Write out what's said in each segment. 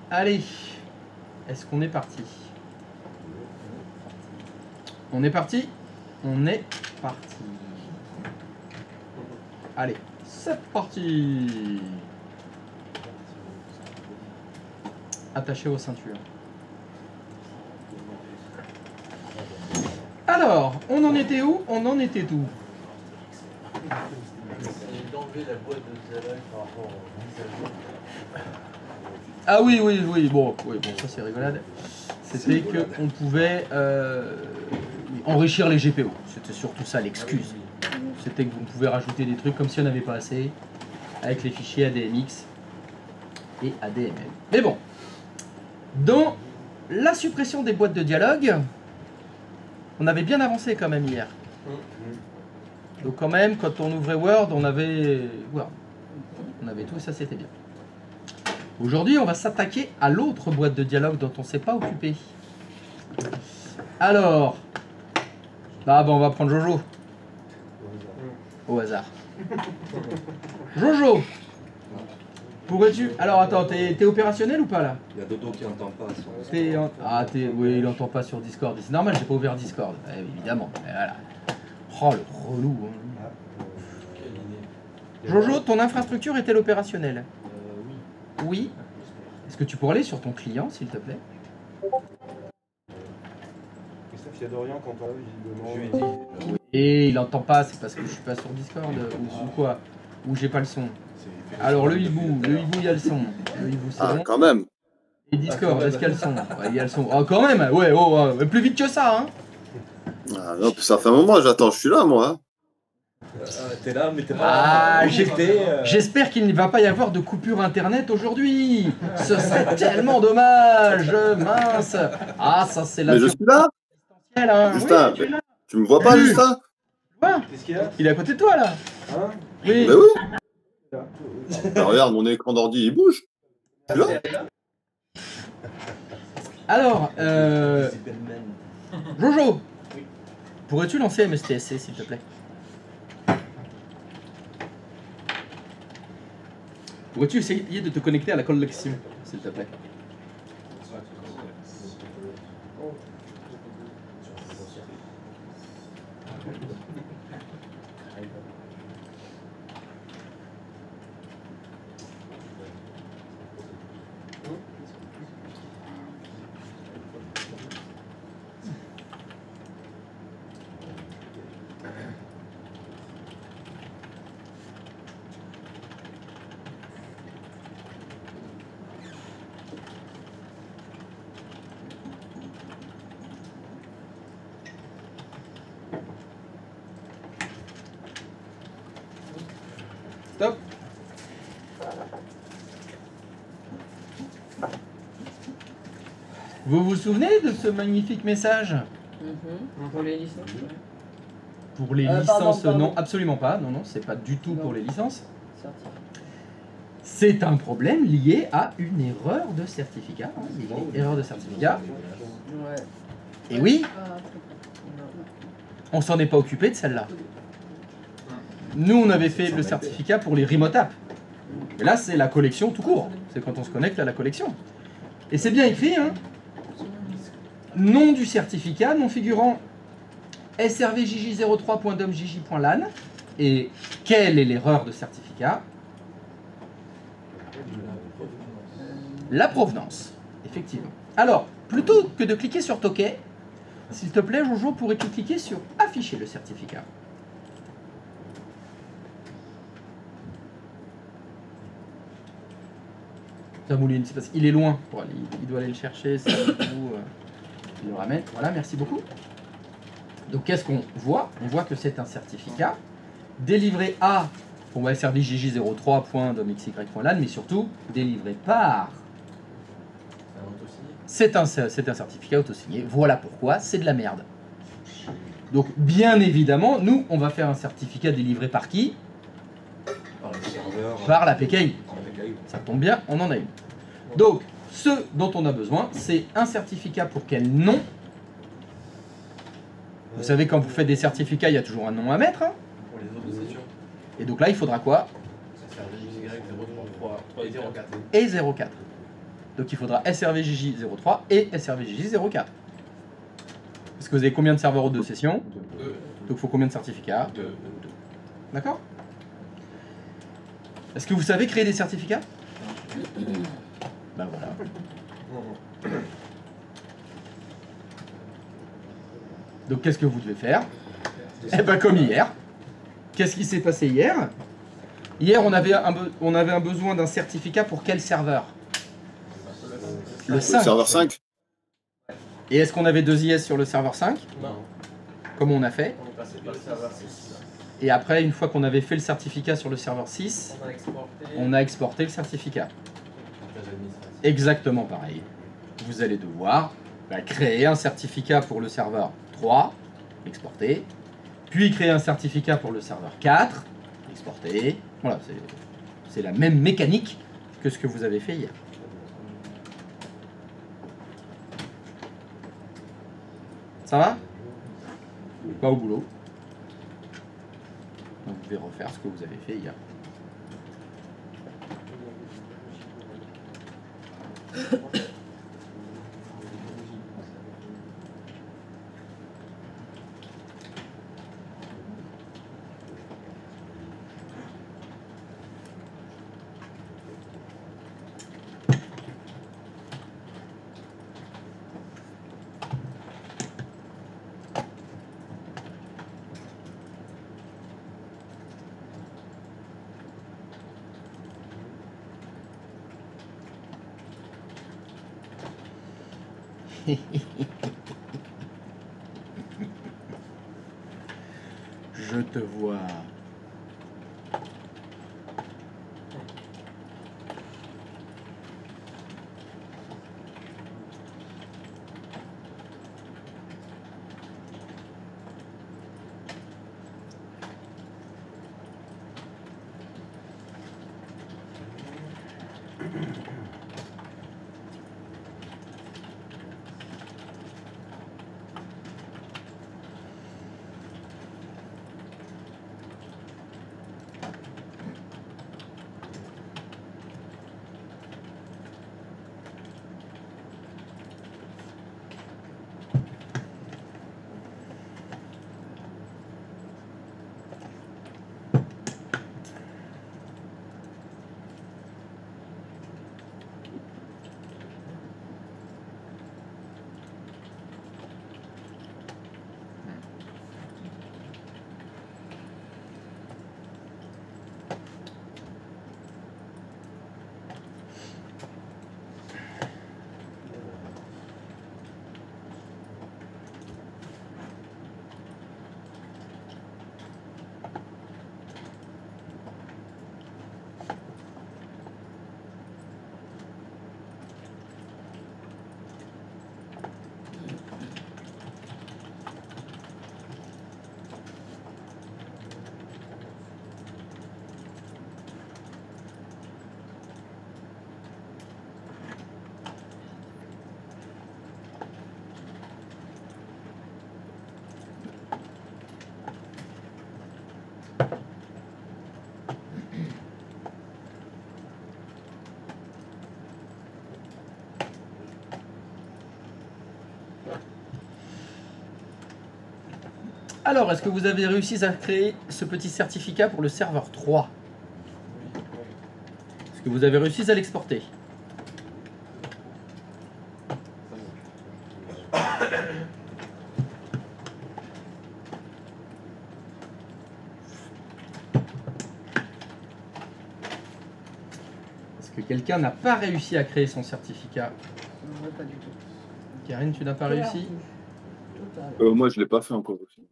Allez, est-ce qu'on est parti? On est parti? On est parti. Allez, c'est parti. Attaché aux ceintures. Alors, on en était où? On en était où? Ah oui, oui, oui, bon, ça c'est rigolade. C'était qu'on pouvait enrichir les GPO. C'était surtout ça l'excuse. C'était que vous pouvez rajouter des trucs comme si on n'avait pas assez avec les fichiers ADMX et ADML. Mais bon, dans la suppression des boîtes de dialogue, on avait bien avancé quand même hier. Donc quand même, quand on ouvrait Word, on avait Word. On avait tout et ça c'était bien. Aujourd'hui, on va s'attaquer à l'autre boîte de dialogue dont on ne s'est pas occupé. Alors, on va prendre Jojo. Au hasard. Jojo, pourrais-tu... Alors attends, t'es opérationnel ou pas là? Il y a Dodo qui n'entend pas. Oui, il n'entend pas sur Discord. C'est normal, j'ai pas ouvert Discord. Évidemment. Et voilà. Oh le relou. Hein. Jojo, ton infrastructure est-elle opérationnelle? Oui. Oui. Est-ce que tu pourrais aller sur ton client, s'il te plaît? Christophe, il y a Dorian quand on visiblement. Je lui ai dit. Et il n'entend pas, c'est parce que je suis pas sur Discord ou quoi? Ou j'ai pas le son. Alors le hibou, il y a le son. Le hibou, c'est bon. Quand même. Et Discord, est-ce qu'il y a le son? Ouais, il y a le son. Oh, quand même. Ouais, plus vite que ça, hein. Ah, non, ça fait un moment, j'attends, je suis là, moi. Hein. T'es là, mais t'es pas là. J'espère qu'il ne va pas y avoir de coupure internet aujourd'hui. Ce serait tellement dommage. Mince. Ah, ça c'est la. Mais je suis là. Hein. Justin, oui, tu me vois pas, Justin? Qu'est-ce qu'il y a? Il est à côté de toi là. Hein? Oui. Mais oui. Bah, regarde, mon écran d'ordi, il bouge. Tu vois? Alors, Jojo, pourrais-tu lancer MSTSC s'il te plaît? Pourrais-tu essayer de te connecter à la collection s'il te plaît? Stop. Vous vous souvenez de ce magnifique message? Pour les licences. Pour les licences, pardon. non, absolument pas. Non, c'est pas du tout pour les licences. C'est un problème lié à une erreur de certificat. Erreur de certificat. Ouais. Et oui, on s'en est pas occupé de celle-là. Nous, on avait fait le certificat pour les remote apps. Et là, c'est la collection tout court. C'est quand on se connecte à la collection. Et c'est bien écrit, hein. Nom du certificat, nom figurant srvjj03.domjj.lan. Et quelle est l'erreur de certificat? La provenance, effectivement. Alors, plutôt que de cliquer sur Token, s'il te plaît, Jojo, pourrais-tu cliquer sur Afficher le certificat? Tamouline, c'est parce qu'il est loin. Bon, il doit aller le chercher, c'est du coup, il le ramène. Voilà, merci beaucoup. Donc, qu'est-ce qu'on voit? On voit que c'est un certificat délivré à srvjj03.domxy.lan, mais surtout délivré par. C'est un certificat auto-signé. Voilà pourquoi c'est de la merde. Donc, bien évidemment, nous, on va faire un certificat délivré par qui? Par les serveurs. Par la PKI. Ça tombe bien, on en a une. Donc, ce dont on a besoin, c'est un certificat pour quel nom? Vous savez, quand vous faites des certificats, il y a toujours un nom à mettre. Hein. Pour les autres sessions. Et donc là, il faudra quoi? Ça sert à Y 033 et 04. Et 04. Donc il faudra SRVJJ03 et SRVJJ04. Parce que vous avez combien de serveurs de session? Donc il faut combien de certificats? D'accord? Est-ce que vous savez créer des certificats? Ben voilà. Donc qu'est-ce que vous devez faire? Eh ben comme hier. Qu'est-ce qui s'est passé hier? Hier on avait un besoin d'un certificat pour quel serveur? Le 5. Le serveur 5. Et est-ce qu'on avait 2 IS sur le serveur 5? Non. Comme on a fait. On est passé par le serveur 6. Et après, une fois qu'on avait fait le certificat sur le serveur 6, On a exporté. on a exporté le certificat. Partage administratif. Exactement pareil. Vous allez devoir créer un certificat pour le serveur 3, exporter, puis créer un certificat pour le serveur 4, exporter. Voilà, c'est la même mécanique que ce que vous avez fait hier. Ça va? Pas au boulot. Donc vous pouvez refaire ce que vous avez fait hier. Je te vois. Alors, est-ce que vous avez réussi à créer ce petit certificat pour le serveur 3? Est-ce que vous avez réussi à l'exporter? Est-ce que quelqu'un n'a pas réussi à créer son certificat? Non, pas du tout. Karine, tu n'as pas réussi? Total. Moi, je l'ai pas fait encore aussi.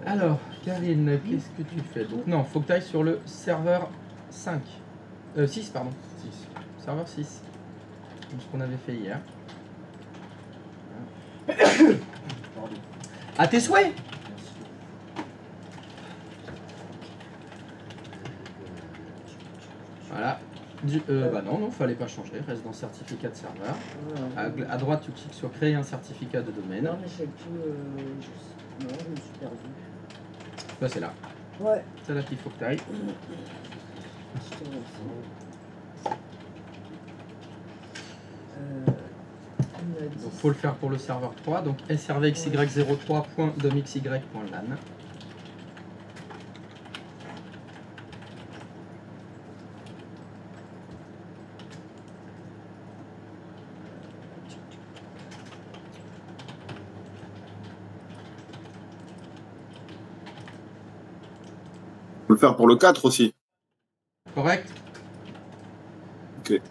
Alors, Karine, qu'est-ce que tu fais? Donc non, faut que tu ailles sur le serveur 5. 6, pardon. 6. Serveur 6. Donc, ce qu'on avait fait hier. À tes souhaits! Voilà. Bah non, fallait pas changer. Reste dans certificat de serveur. À droite, tu cliques sur créer un certificat de domaine. Non, mais je sais plus. Non, je me suis perdu. Là, c'est là. Ouais. C'est là qu'il faut que tu ailles. Je te remercie. Donc faut le faire pour le serveur 3. Donc srvxy03.domxy.lan. Faut le faire pour le 4 aussi. Correct? Ok.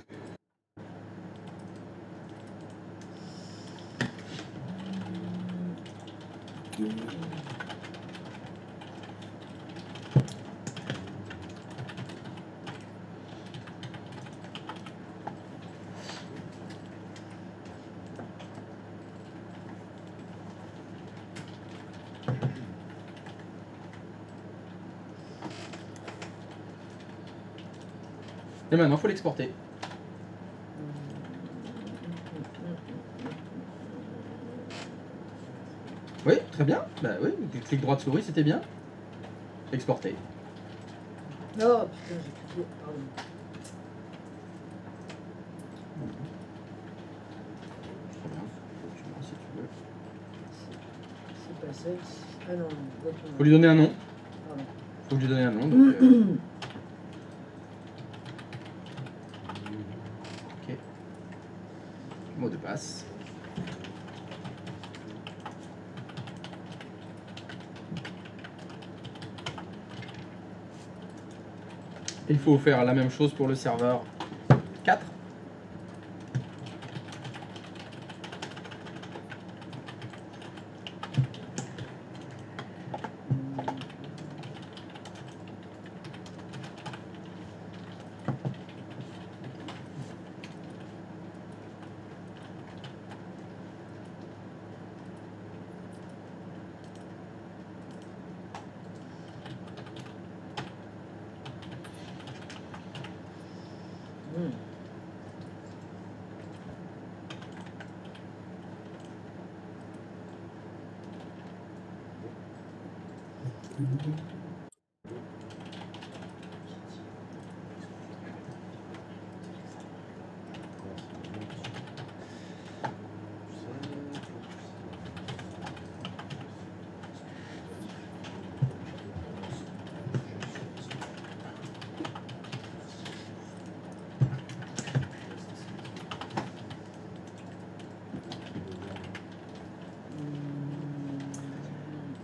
Et maintenant, il faut l'exporter. Oui, très bien. Bah oui, clic droit de souris, c'était bien. Exporter. Oh putain, j'ai cliqué. Pardon. Très bien. Tu vois, si tu veux. C'est pas sexe. Ah non, d'accord. Faut lui donner un nom. Pardon. Faut lui donner un nom. Donc, ok. Mot de passe. Il faut faire la même chose pour le serveur 4.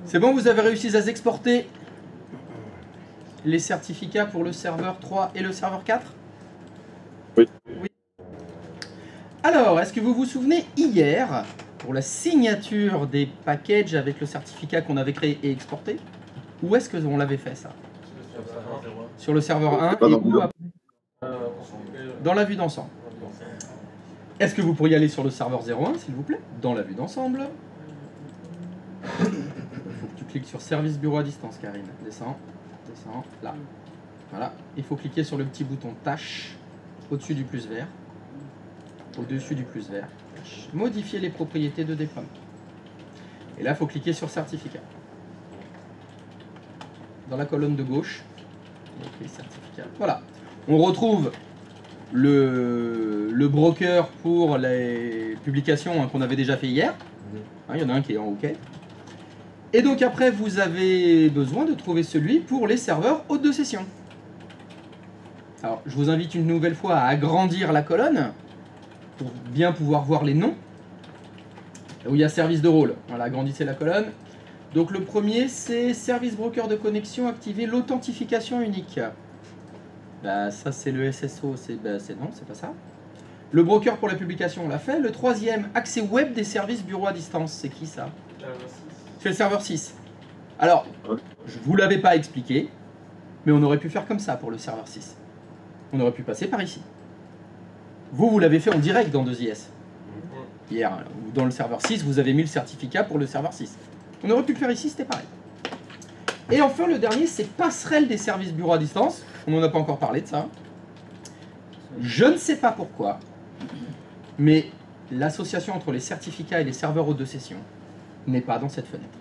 C'est bon, vous avez réussi à exporter les certificats pour le serveur 3 et le serveur 4? Oui. Alors, est-ce que vous vous souvenez, hier, pour la signature des packages avec le certificat qu'on avait créé et exporté, où est-ce qu'on l'avait fait ça? Sur le serveur 1 pas et dans où le- après dans la vue d'ensemble. Est-ce que vous pourriez aller sur le serveur 01, s'il vous plaît? Dans la vue d'ensemble. Il faut que tu cliques sur service bureau à distance, Karine. Descends, descends, là. Voilà. Il faut cliquer sur le petit bouton tâche au-dessus du plus vert. Au-dessus du plus vert. Tâche. Modifier les propriétés de déploiement. Et là, il faut cliquer sur certificat. Dans la colonne de gauche, il y a écrit certificat. Voilà. On retrouve le broker pour les publications qu'on avait déjà fait hier. Il y en a un qui est en OK. Et donc après, vous avez besoin de trouver celui pour les serveurs hôtes de session. Alors, je vous invite une nouvelle fois à agrandir la colonne pour bien pouvoir voir les noms. Où il y a service de rôle. Voilà, agrandissez la colonne. Donc le premier, c'est service broker de connexion, activer l'authentification unique. Bah, ça, c'est le SSO. C'est non, c'est pas ça. Le broker pour la publication, on l'a fait. Le troisième, accès web des services bureau à distance. C'est qui ça? C'est le serveur 6. Alors, je vous l'avais pas expliqué, mais on aurait pu faire comme ça pour le serveur 6. On aurait pu passer par ici. Vous l'avez fait en direct dans 2IS. Hier, dans le serveur 6, vous avez mis le certificat pour le serveur 6. On aurait pu le faire ici, c'était pareil. Et enfin, le dernier, c'est passerelle des services bureau à distance. On n'en a pas encore parlé de ça. Je ne sais pas pourquoi, mais l'association entre les certificats et les serveurs hôtes de session n'est pas dans cette fenêtre.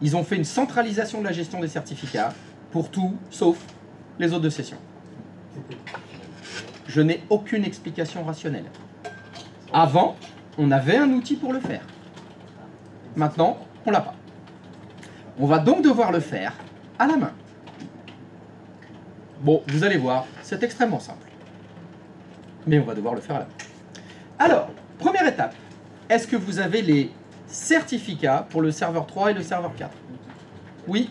Ils ont fait une centralisation de la gestion des certificats pour tout, sauf les hôtes de session. Je n'ai aucune explication rationnelle. Avant, on avait un outil pour le faire. Maintenant, on l'a pas. On va donc devoir le faire à la main. Bon, vous allez voir, c'est extrêmement simple. Mais on va devoir le faire à la main. Alors, première étape. Est-ce que vous avez les certificats pour le serveur 3 et le serveur 4? Oui.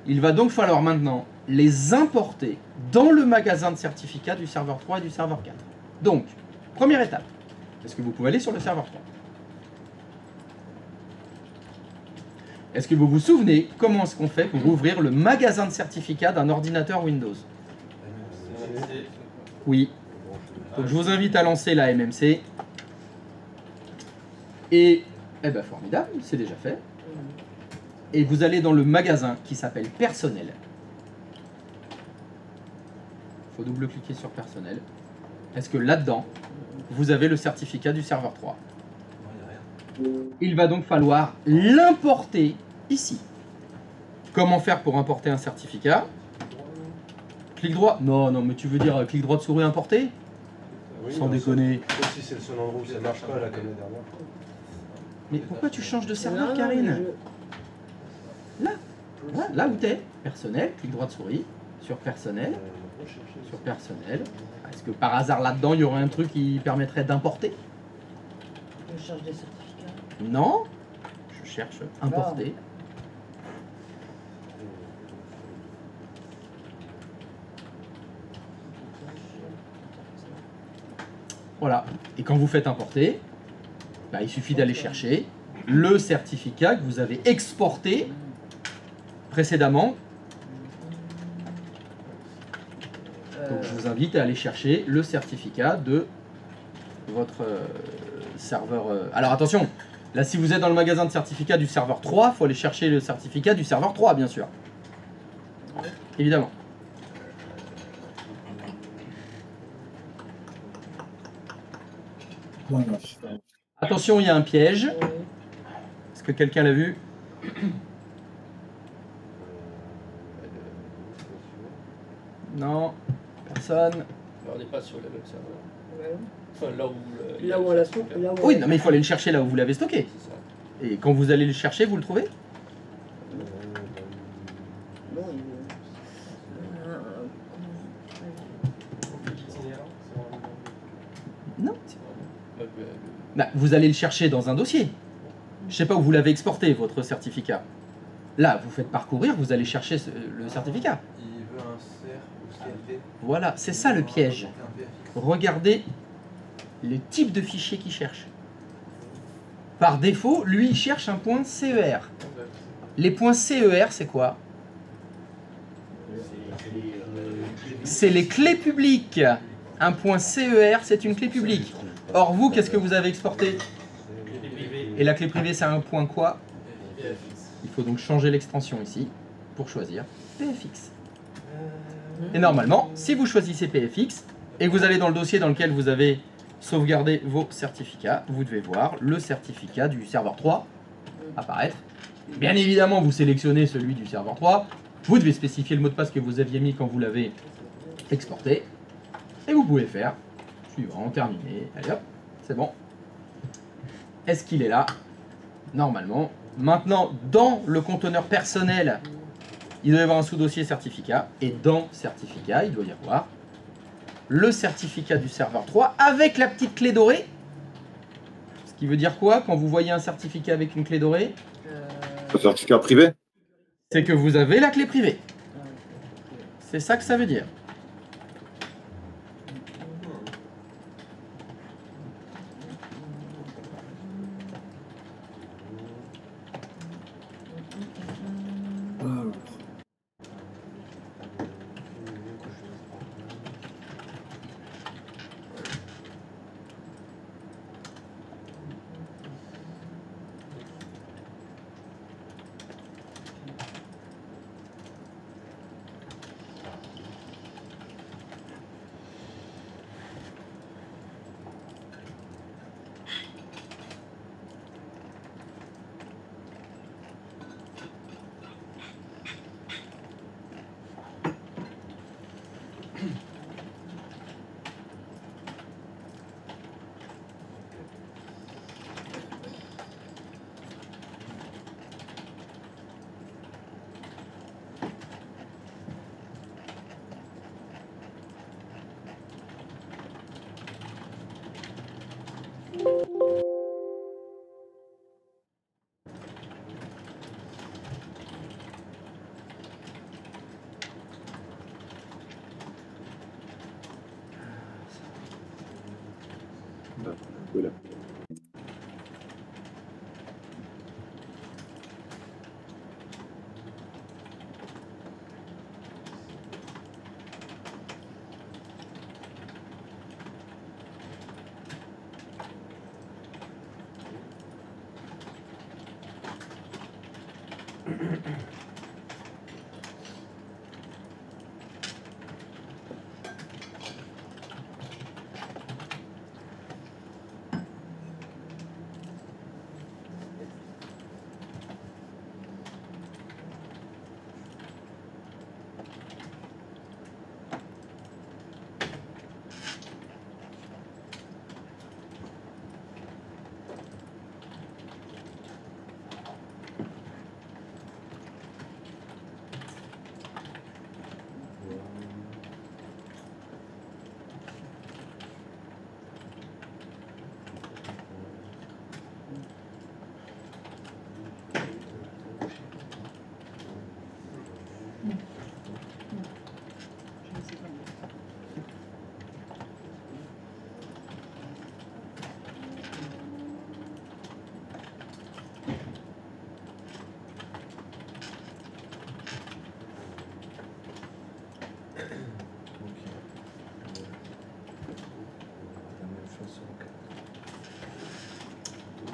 Il va donc falloir maintenant les importer dans le magasin de certificats du serveur 3 et du serveur 4. Donc, première étape. Est-ce que vous pouvez aller sur le serveur 3? Est-ce que vous vous souvenez comment est-ce qu'on fait pour ouvrir le magasin de certificats d'un ordinateur Windows? Oui. Donc je vous invite à lancer la MMC. Et, eh ben formidable, c'est déjà fait. Et vous allez dans le magasin qui s'appelle Personnel. Il faut double-cliquer sur Personnel. Est-ce que là-dedans, vous avez le certificat du serveur 3? Il va donc falloir l'importer ici. Comment faire pour importer un certificat? Clic droit? Non, non, mais tu veux dire clic droit de souris importer? Oui, Sans non, déconner. sauf si c'est le seul endroit où ça marche pas, là, comme la dernière fois. Mais pourquoi tu changes de serveur, Non, Karine? mais Là, là où t'es. Personnel, clic droit de souris, sur Personnel, sur Personnel. Est-ce que par hasard là-dedans, il y aurait un truc qui permettrait d'importer? je cherche des certificats. Non. Je cherche importer. Voilà. Et quand vous faites importer, bah, il suffit d'aller chercher le certificat que vous avez exporté précédemment. Donc je vous invite à aller chercher le certificat de votre serveur. Alors attention, là si vous êtes dans le magasin de certificats du serveur 3, il faut aller chercher le certificat du serveur 3 bien sûr. Évidemment. Attention, il y a un piège. Est-ce que quelqu'un l'a vu? Non, personne. On n'est pas sur le même serveur. Ouais. Enfin, là où, Là où on l'a stocké. Là où Oui, non, mais il faut aller le chercher là où vous l'avez stocké. C'est ça. Et quand vous allez le chercher, vous le trouvez? Non, il Non. Le- Bah, vous allez le chercher dans un dossier. Je sais pas où vous l'avez exporté, votre certificat. Là, vous faites parcourir, vous allez chercher le certificat. Il veut un CR ou CRT. Voilà, c'est ça le piège. Regardez le type de fichier qu'il cherche. Par défaut, lui, il cherche un point CER. Les points CER, c'est quoi? C'est les clés publiques. Un point CER, c'est une clé publique. Or, vous, qu'est-ce que vous avez exporté? Et la clé privée, c'est un point quoi? Il faut donc changer l'extension ici pour choisir PFX. Et normalement, si vous choisissez PFX et que vous allez dans le dossier dans lequel vous avez sauvegardé vos certificats, vous devez voir le certificat du serveur 3 apparaître. Bien évidemment, vous sélectionnez celui du serveur 3. Vous devez spécifier le mot de passe que vous aviez mis quand vous l'avez exporté. Et vous pouvez faire suivant, terminé. Allez hop, c'est bon. Est-ce qu'il est là? Normalement. Maintenant, dans le conteneur personnel, il doit y avoir un sous-dossier certificat. Et dans certificat, il doit y avoir le certificat du serveur 3 avec la petite clé dorée. Ce qui veut dire quoi quand vous voyez un certificat avec une clé dorée? Un certificat privé? C'est que vous avez la clé privée. C'est ça que ça veut dire. Voilà.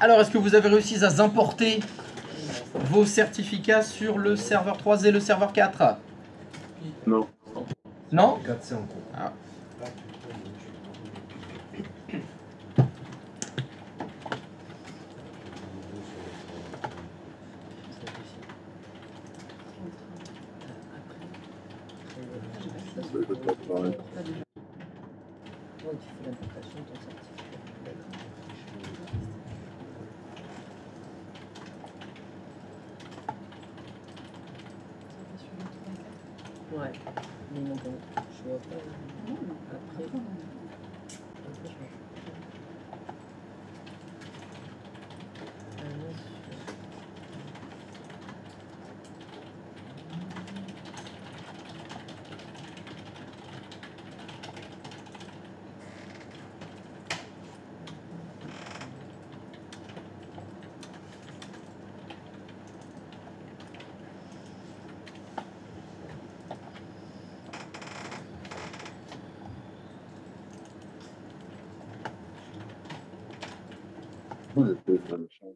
Alors, est-ce que vous avez réussi à importer vos certificats sur le serveur 3 et le serveur 4? Non. Non? 4, c'est en cours. Ah. Je peux pas parler. Ouais, tu fais l'importation de ton certificat. Ouais, mais non, bon, je vois pas. Après, je vois. Ah non, Ouais, je peux faire le chat.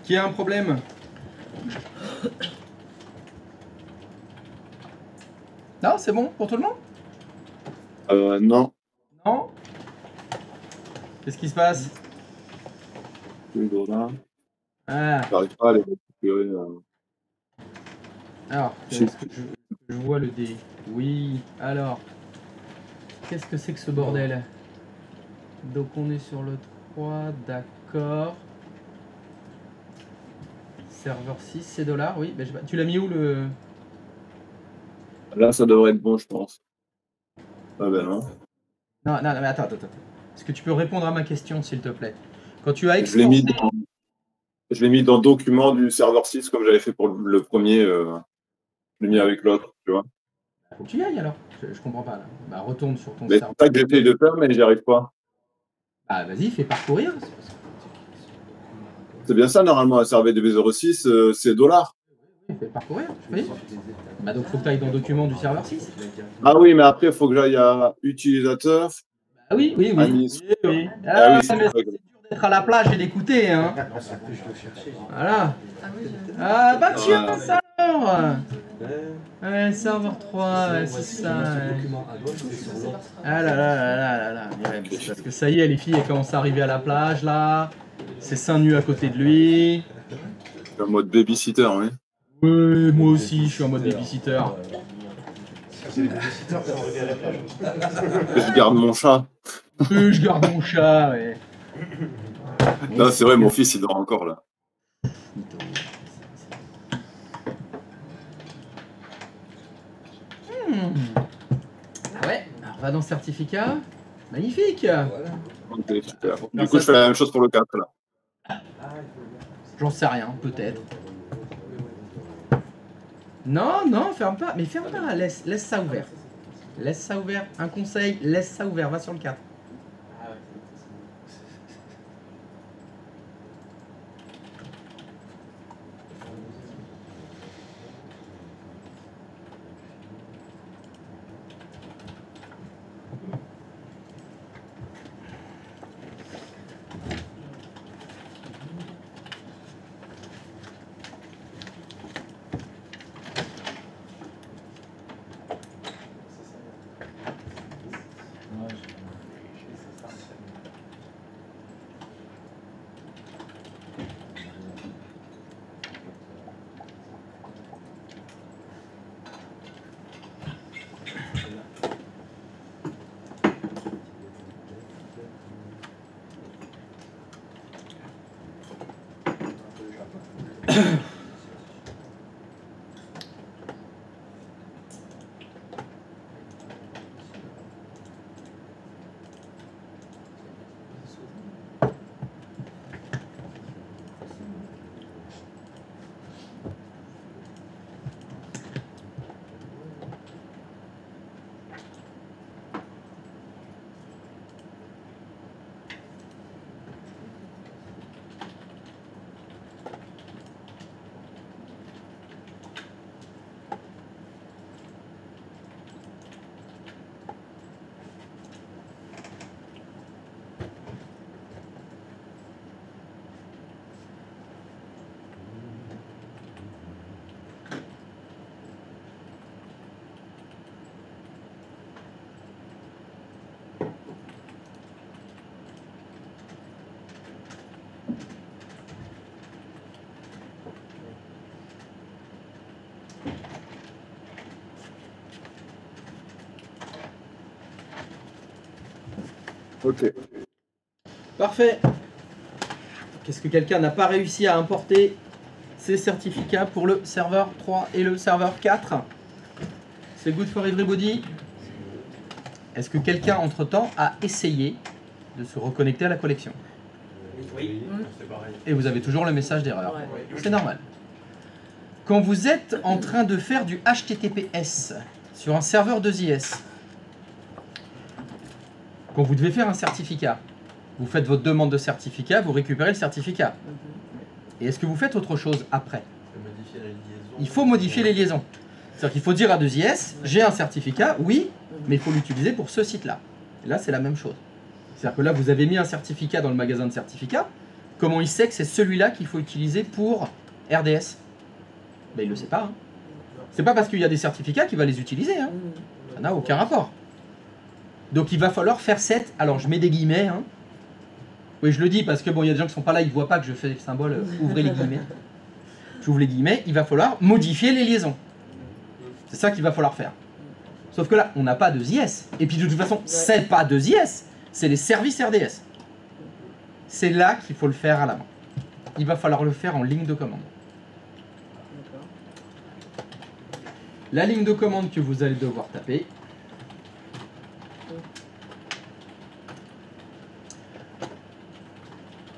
Qui a un problème? Non, c'est bon pour tout le monde? Non. Non? Qu'est-ce qui se passe? Les dollars. Ah, J'arrive pas à les récupérer. alors, Si. est-ce que je vois le dé? Oui, alors, qu'est-ce que c'est que ce bordel? Donc on est sur le 3, d'accord. Serveur 6, c'est dollars, oui. Ben, tu l'as mis où le... Là, ça devrait être bon, je pense. Ah ben non. Non, non, mais attends. Est-ce que tu peux répondre à ma question, s'il te plaît? Quand tu as Je l'ai mis exporté... dans document du serveur 6 comme j'avais fait pour le premier. Je l'ai mis avec l'autre, tu vois. Faut que tu y ailles alors. Je comprends pas là. Bah retourne sur ton Mais serveur. c'est ça que j'essaye de faire, mais j'y arrive pas. Ah vas-y, fais parcourir. C'est bien ça, normalement, un serveur de V06, c'est dollars. Il fait parcourir, oui. Bah donc faut que tu ailles dans Documents du serveur 6. Ah oui, mais après, il faut que j'aille à Utilisateur. Ah oui, oui, oui. Anis. Oui, oui. Ah oui, c'est mais vrai. c'est dur d'être à la plage et d'écouter, hein. Voilà. Ah bah tiens, ça alors. Ouais, serveur 3, ouais, c'est ça. Ouais. Ah là là là là là là. Ouais, mais c'est parce que ça y est, les filles, elles commencent à arriver à la plage, là. C'est seins nus à côté de lui. En mode babysitter, oui. Ouais, moi aussi, je suis en mode babysitter. C'est les visiteurs qui sont arrivés à la plage. Je garde mon chat. Je garde mon chat, ouais. Non, c'est vrai, mon fils, il dort encore là. Ah ouais, alors on va dans certificat. Magnifique. Ok, super. Du coup, je fais la même chose pour le 4 là. J'en sais rien, peut-être. Non, non, ferme pas. Mais ferme pas, laisse ça ouvert. Laisse ça ouvert. Un conseil, laisse ça ouvert. Va sur le 4. Ok. Parfait. Qu'est-ce que quelqu'un n'a pas réussi à importer ces certificats pour le serveur 3 et le serveur 4? C'est good for everybody. Est-ce que quelqu'un, entre-temps, a essayé de se reconnecter à la collection? Oui, c'est pareil. Et vous avez toujours le message d'erreur. Ouais. C'est normal. Quand vous êtes en train de faire du HTTPS sur un serveur 2IS, quand vous devez faire un certificat, vous faites votre demande de certificat, vous récupérez le certificat. Et est-ce que vous faites autre chose après? Il faut modifier les liaisons. C'est-à-dire qu'il faut dire à 2IS, j'ai un certificat, oui, mais il faut l'utiliser pour ce site-là. Et là, c'est la même chose. C'est-à-dire que là, vous avez mis un certificat dans le magasin de certificats. Comment il sait que c'est celui-là qu'il faut utiliser pour RDS? Ben, il ne le sait pas. Hein. C'est pas parce qu'il y a des certificats qu'il va les utiliser. Hein. Ça n'a aucun rapport. Donc il va falloir faire cette... Alors je mets des guillemets. Hein. Oui, je le dis parce que bon, il y a des gens qui sont pas là, ils ne voient pas que je fais le symbole ouvrez les guillemets. J'ouvre les guillemets. Il va falloir modifier les liaisons. C'est ça qu'il va falloir faire. Sauf que là, on n'a pas de ZIS. Et puis de toute façon, c'est pas de ZIS. C'est les services RDS. C'est là qu'il faut le faire à la main. Il va falloir le faire en ligne de commande. La ligne de commande que vous allez devoir taper.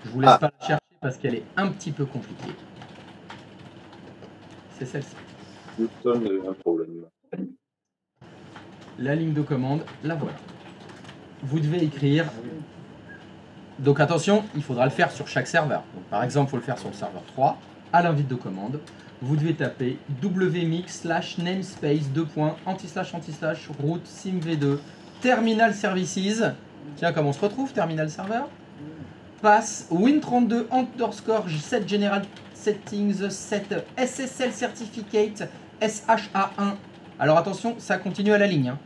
Je vous laisse pas la chercher parce qu'elle est un petit peu compliquée. C'est celle-ci. Houston, il y a un problème. La ligne de commande, la voilà. Vous devez écrire. Donc attention, il faudra le faire sur chaque serveur. Donc, par exemple, il faut le faire sur le serveur 3, à l'invite de commande. vous devez taper wmix/namespace /anti/root simv2 terminal services. Tiens, comment on se retrouve, terminal serveur? Pass win32 _ set general settings set SSL certificate SHA1. Alors attention, ça continue à la ligne. Hein.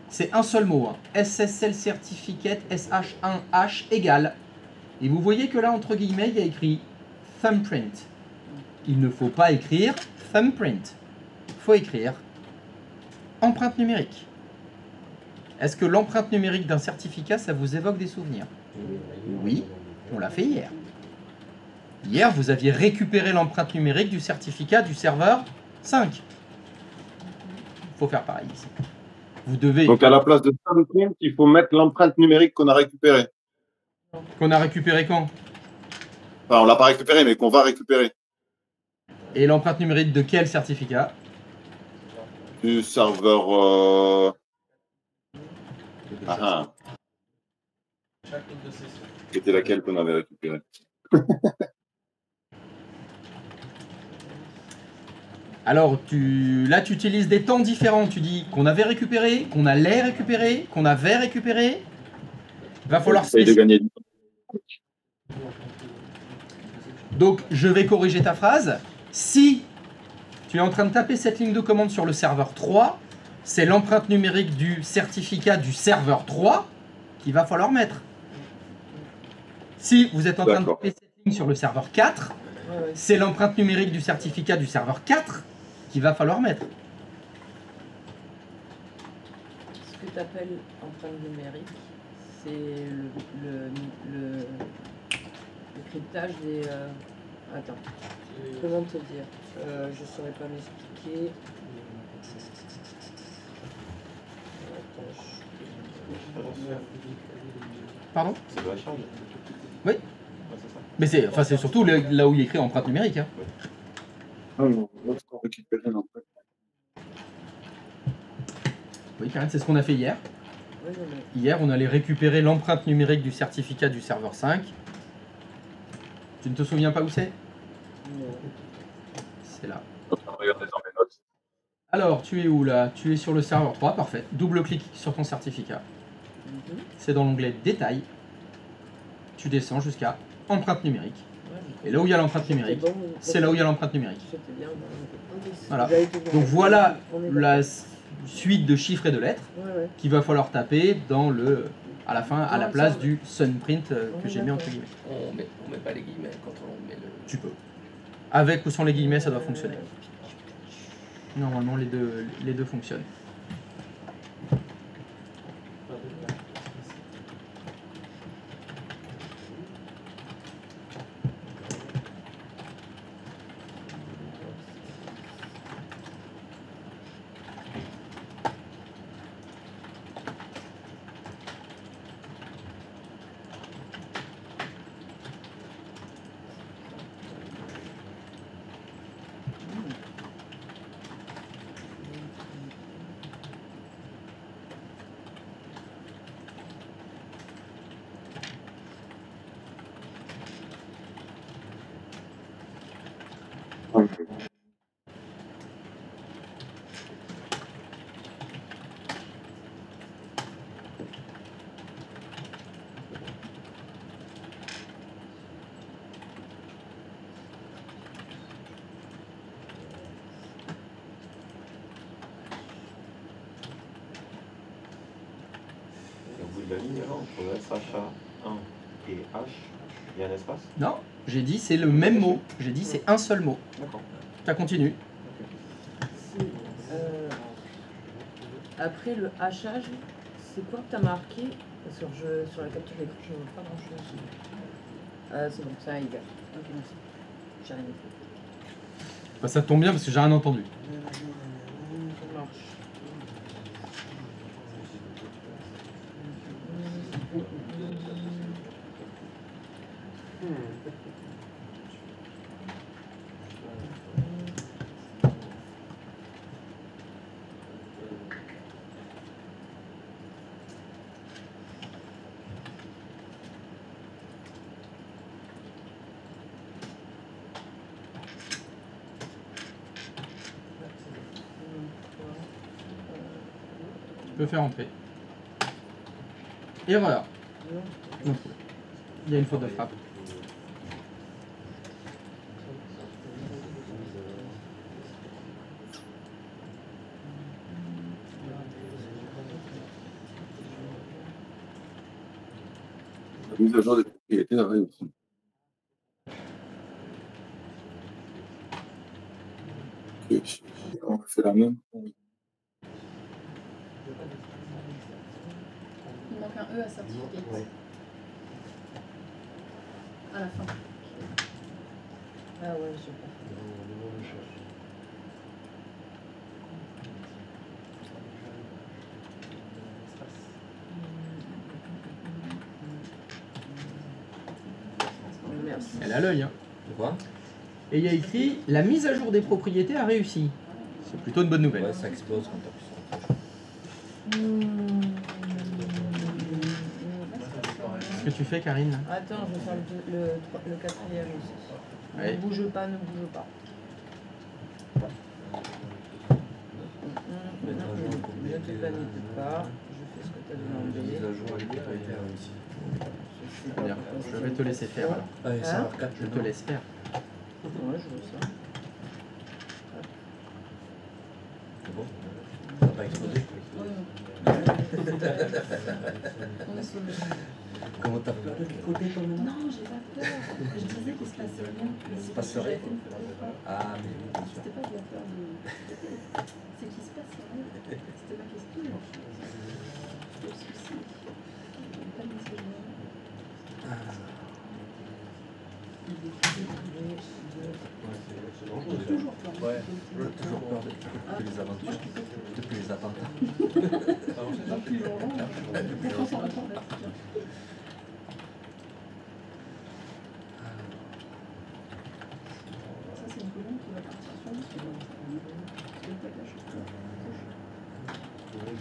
C'est un seul mot. Hein. SSL certificate SH1H égale. Et vous voyez que là, entre guillemets, il y a écrit thumbprint. Il ne faut pas écrire thumbprint. Il faut écrire empreinte numérique. Est-ce que l'empreinte numérique d'un certificat, ça vous évoque des souvenirs? Oui, on l'a fait hier. Hier, vous aviez récupéré l'empreinte numérique du certificat du serveur 5. Il faut faire pareil ici. Vous devez... Donc à la place de thumbprint, il faut mettre l'empreinte numérique qu'on a récupérée. Qu'on a récupéré quand? Enfin, on l'a pas récupérée, mais qu'on va récupérer. Et l'empreinte numérique de quel certificat? Du serveur... C'était laquelle qu'on avait récupérée? Alors, là, tu utilises des temps différents. Tu dis qu'on avait récupéré, qu'on allait récupérer, qu'on avait récupéré. Va falloir essayer de gagner du temps. Donc, je vais corriger ta phrase. Si tu es en train de taper cette ligne de commande sur le serveur 3, c'est l'empreinte numérique du certificat du serveur 3 qu'il va falloir mettre. Si vous êtes en train de taper cette ligne sur le serveur 4, c'est l'empreinte numérique du certificat du serveur 4 qu'il va falloir mettre. Ce que tu appelles empreinte numérique, c'est le cryptage des... Attends, comment te dire? Je ne saurais pas m'expliquer. Pardon? C'est de la charge. Oui. Ouais, c'est ça. Mais c'est surtout là où il est écrit empreinte numérique. Hein. Oui, Karen, c'est ce qu'on a fait hier. Hier, on allait récupérer l'empreinte numérique du certificat du serveur 5. Tu ne te souviens pas où c'est? C'est là. Alors, tu es où là? Tu es sur le serveur 3, parfait. Double-clic sur ton certificat. C'est dans l'onglet Détails. Tu descends jusqu'à Empreinte numérique. Et là où il y a l'empreinte numérique, c'est là où il y a l'empreinte numérique. Voilà. Donc voilà la suite de chiffres et de lettres qu'il va falloir taper dans à la fin, à la place du sunprint que j'ai mis entre guillemets. On met pas les guillemets quand on met le... Tu peux. Avec ou sans les guillemets, ça doit fonctionner. Normalement, les deux fonctionnent. Au bout de la ligne, là, entre SHA1 et H, il y a un espace? Non, j'ai dit c'est le même mot. J'ai dit c'est un seul mot. D'accord. Ça continue. Après le hachage, c'est quoi que tu as marqué? Parce que sur la capture d'écran, je ne vois pas grand chose. C'est bon, ça y va. Ok, merci. J'ai rien fait. Bah, ça tombe bien parce que j'ai rien entendu. Ça marche. peux faire entrer. Et voilà. Non. Il y a une faute de frappe. La mise à jour des propriétés a réussi. Ok. On fait la même. Il manque un E à certificat. À la fin. Ah ouais, je sais pas. Merci. Elle a l'œil. Hein. Tu vois? Et il y a écrit la mise à jour des propriétés a réussi. C'est plutôt une bonne nouvelle. Ouais, ça explose quand t'appuies sur le Qu'est-ce que tu fais, Karine? Attends, je vais faire le quatrième aussi. Ouais. Ne bouge pas, ne bouge pas. Ne te panique pas, je fais ce que tu as demandé. mise à jour des propriétés réussie. Bien. Je vais te laisser faire alors. Allez, ça va, 4, Je te laisse faire. Ouais, je veux ça. C'est bon? Ça n'a pas explosé? On est sauvé. Comment t'as peur de picoter toi maintenant? Non, j'ai pas peur. Je disais qu'il se passait rien. Se passe rien. Ah, mais oui, bien sûr. C'était pas de la peur de. C'est qu'il se passe rien. C'était ma question. C'était le souci. Pas de message. Toujours peur. Ouais, toujours peur depuis les aventures, depuis les attentats. Depuis longtemps. Pourtant, ça répond. Ça, c'est une colonne qui va partir sur le suivant. Parce que le package. Ouais,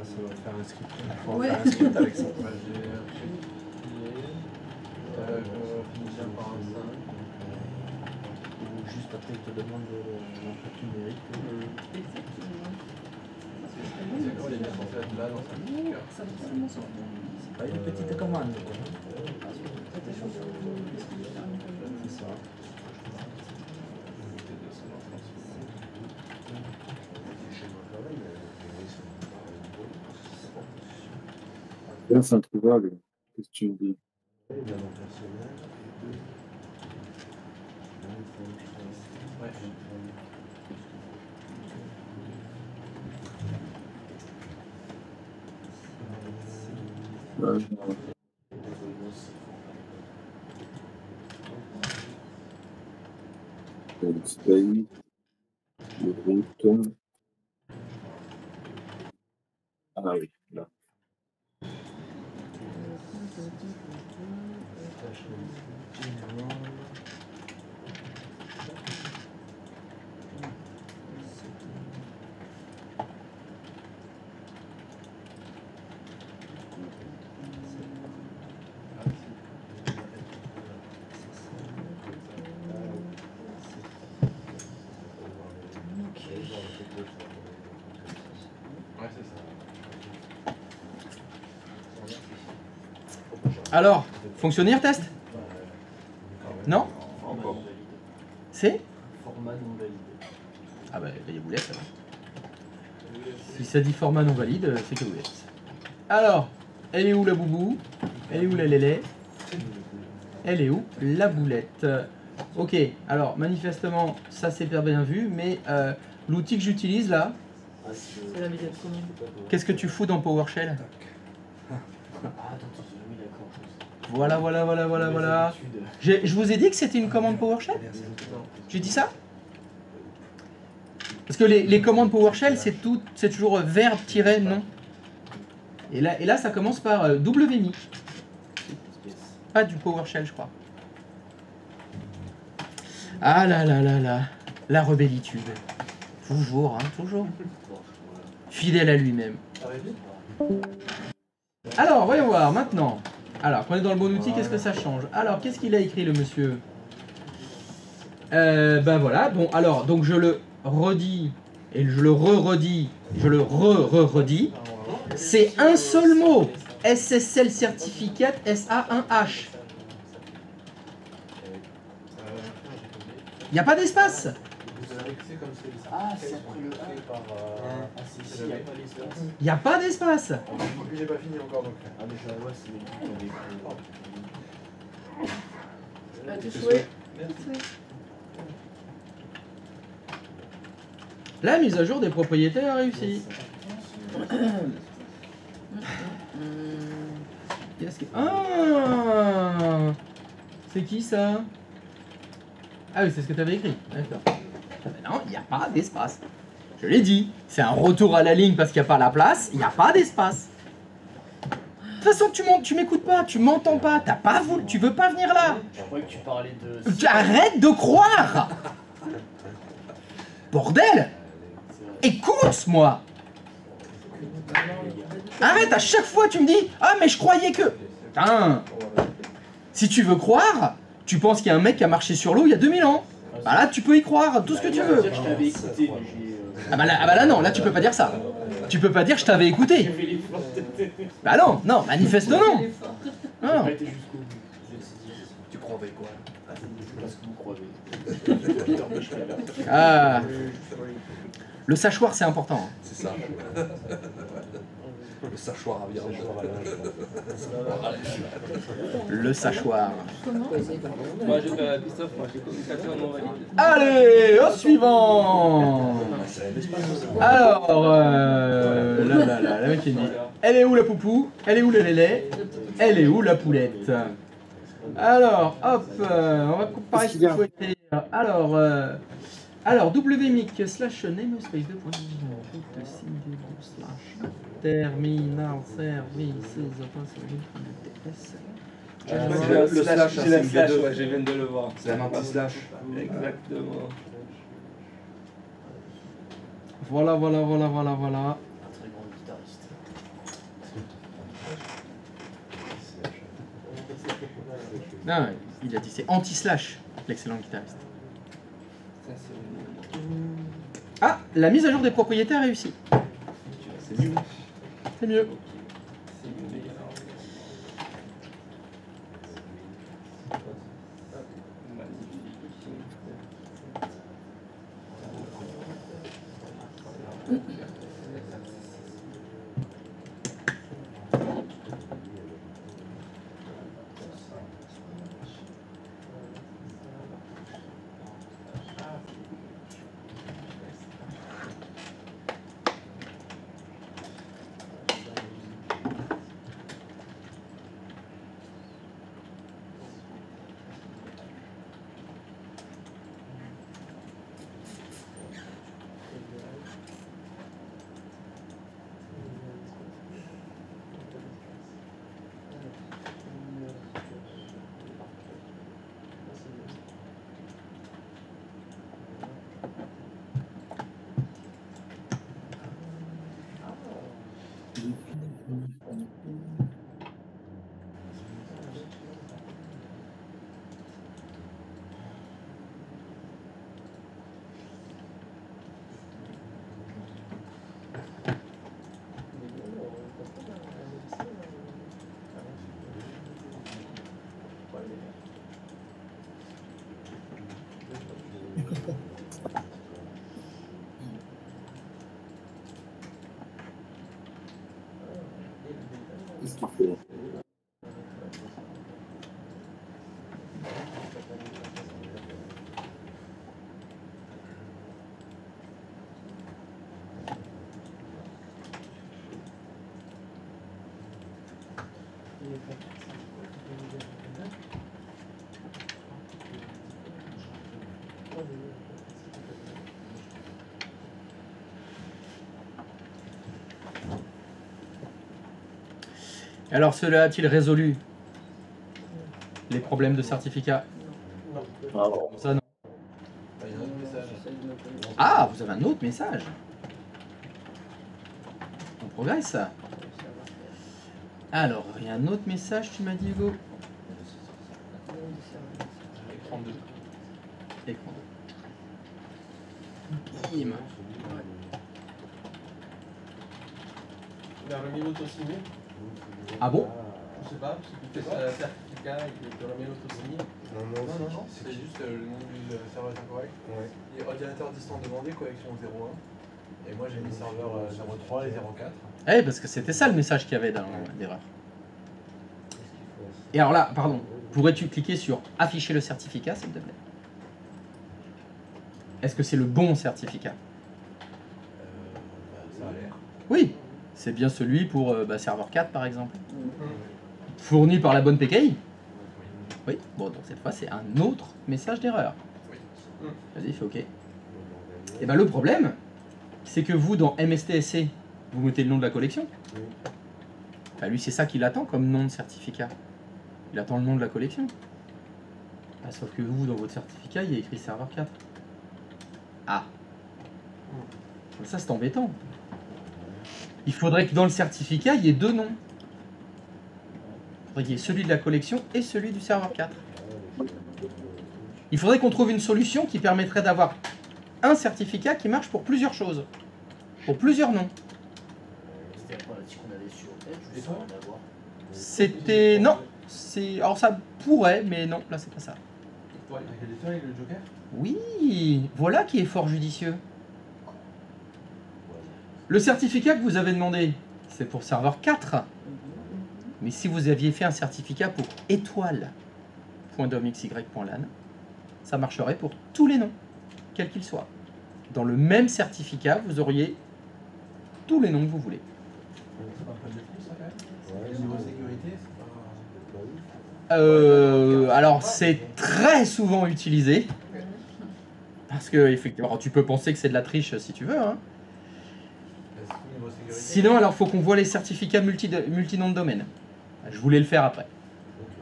ça va faire un script. Faut Ouais. faire un script avec ça. Ou juste après, il te demande l'empreinte numérique. Exactement. Ça va tellement sortir. C'est pas une petite commande, quoi. C'est ça. Là, c'est introuvable. Qu'est-ce que tu me dis? Ouais, le display, le route. Ah oui, là. Alors, fonctionner le test? Non? Encore. C'est? Format non validé. Ah bah, il y a boulette alors. Si ça dit format non valide, c'est que boulette. Alors, elle est où la boubou? Elle est où la lélé? Elle est où la boulette? Ok, alors manifestement, ça c'est pas bien vu, mais l'outil que j'utilise là, C'est la vidéo de commande. qu'est-ce que tu fous dans PowerShell? Voilà, voilà, voilà, voilà, voilà. Je vous ai dit que c'était une commande PowerShell? J'ai dit ça? Parce que les commandes PowerShell, c'est toujours verbe-non. Et là, ça commence par WMI. Pas du PowerShell, je crois. Ah là là là là. La rebellitude. Toujours, hein, toujours. Fidèle à lui-même. Alors, voyons voir, maintenant. Alors, quand on est dans le bon outil, qu'est-ce que ça change? Alors, qu'est-ce qu'il a écrit, le monsieur? Ben voilà, bon, alors, donc je le redis et je le redis, redis, c'est un seul mot. SSL Certificate SA1H. Il n'y a pas d'espace. Ah, c'est après le A. Il n'y a pas d'espace. J'ai pas fini encore donc. Ah, mais je vois, c'est À tes souhaits. La mise à jour des propriétaires a réussi. Qu'est-ce que... Ah, c'est qui ça? Ah oui, c'est ce que tu avais écrit. D'accord. Non, il n'y a pas d'espace. Je l'ai dit. C'est un retour à la ligne parce qu'il n'y a pas la place. Il n'y a pas d'espace. De toute façon, tu m'écoutes pas, tu m'entends pas, t'as pas voulu, tu veux pas venir là. Je croyais que tu parlais de... Arrête de croire. Bordel. Écoute-moi. Arrête, à chaque fois tu me dis « Ah mais je croyais que... » Putain. Si tu veux croire, tu penses qu'il y a un mec qui a marché sur l'eau il y a 2000 ans. Bah là tu peux y croire, tout ce que tu veux. Je t'avais écouté, mais j'ai... Ah bah là non, là tu peux pas dire ça. Tu peux pas dire « Je t'avais écouté ». Bah non, non, manifeste non. J'ai Non. pas été jusqu'au bout. Tu croyais quoi? Parce que vous croyez. Ah. Le sachoir c'est important. Hein. C'est ça. Le sachoir à viande. Le sachoir. Comment? Moi, Christophe, moi j'ai communicateur non valide. Allez, au suivant. Alors, la mec qui dit, elle est où la poupou? Elle est où le lait? Elle est où la poulette? Alors, hop, on va comparer ce qu'il faut écrire. Alors, wmic slash namespace 2.1 slash terminal services. Le slash, J'ai la slash, ouais, je viens de le voir. C'est un anti-slash. Exactement. Voilà. Un très grand guitariste. Non, il a dit c'est anti-slash, l'excellent guitariste. Ça, c'est... Ah, la mise à jour des propriétaires réussie. C'est mieux. C'est mieux. C'est mieux, mais... Qu'est-ce qu'il fait? Alors, cela a-t-il résolu les problèmes de certificat? Alors, Ça, non. Ah, vous avez un autre message. On progresse. Alors, il y a un autre message, tu m'as dit, Hugo? Écran 2. Écran 2. Bim. Vers le mail auto-signé. Ah bon? Je sais pas, parce que tu fais ça certificat et que le mail auto-signé. Non, c'est juste le nom du serveur est incorrect. Ouais. Et ordinateur distant demandé, connexion 01. Et moi j'ai mis serveur 03 et 04. Eh, parce que c'était ça le message qu'il y avait dans l'erreur. Et alors là, pardon, pourrais-tu cliquer sur afficher le certificat, s'il te plaît? Est-ce que c'est le bon certificat? Ça a l'air. Oui, c'est bien celui pour serveur 4 par exemple. Fourni par la bonne PKI. Oui, bon, donc cette fois c'est un autre message d'erreur. Oui. Vas-y, fais OK. Et bien le problème, c'est que vous dans MSTSC, vous mettez le nom de la collection. Enfin, lui, c'est ça qu'il attend comme nom de certificat. Il attend le nom de la collection. Ah, sauf que vous, dans votre certificat, il y a écrit serveur 4. Ah. Ça, c'est embêtant. Il faudrait que dans le certificat, il y ait deux noms. Il faudrait qu'il y ait celui de la collection et celui du serveur 4. Il faudrait qu'on trouve une solution qui permettrait d'avoir un certificat qui marche pour plusieurs choses. Pour plusieurs noms. C'était quoi là-dessus qu'on avait sur Edge, je sais pas en avoir. C'était... Non. Alors ça pourrait, mais non, là c'est pas ça. Ouais, il y a des avec le Joker. Oui, voilà qui est fort judicieux. Le certificat que vous avez demandé, c'est pour serveur 4. Mais si vous aviez fait un certificat pour étoile.domxy.lan, ça marcherait pour tous les noms, quels qu'ils soient. Dans le même certificat, vous auriez tous les noms que vous voulez. C'est pas un peu de plus ça quand même. Niveau sécurité, c'est pas. Alors c'est très souvent utilisé. Parce que effectivement, alors, tu peux penser que c'est de la triche si tu veux. Hein. Niveau sécurité. Sinon, alors faut qu'on voit les certificats multi-noms de domaine. Je voulais le faire après.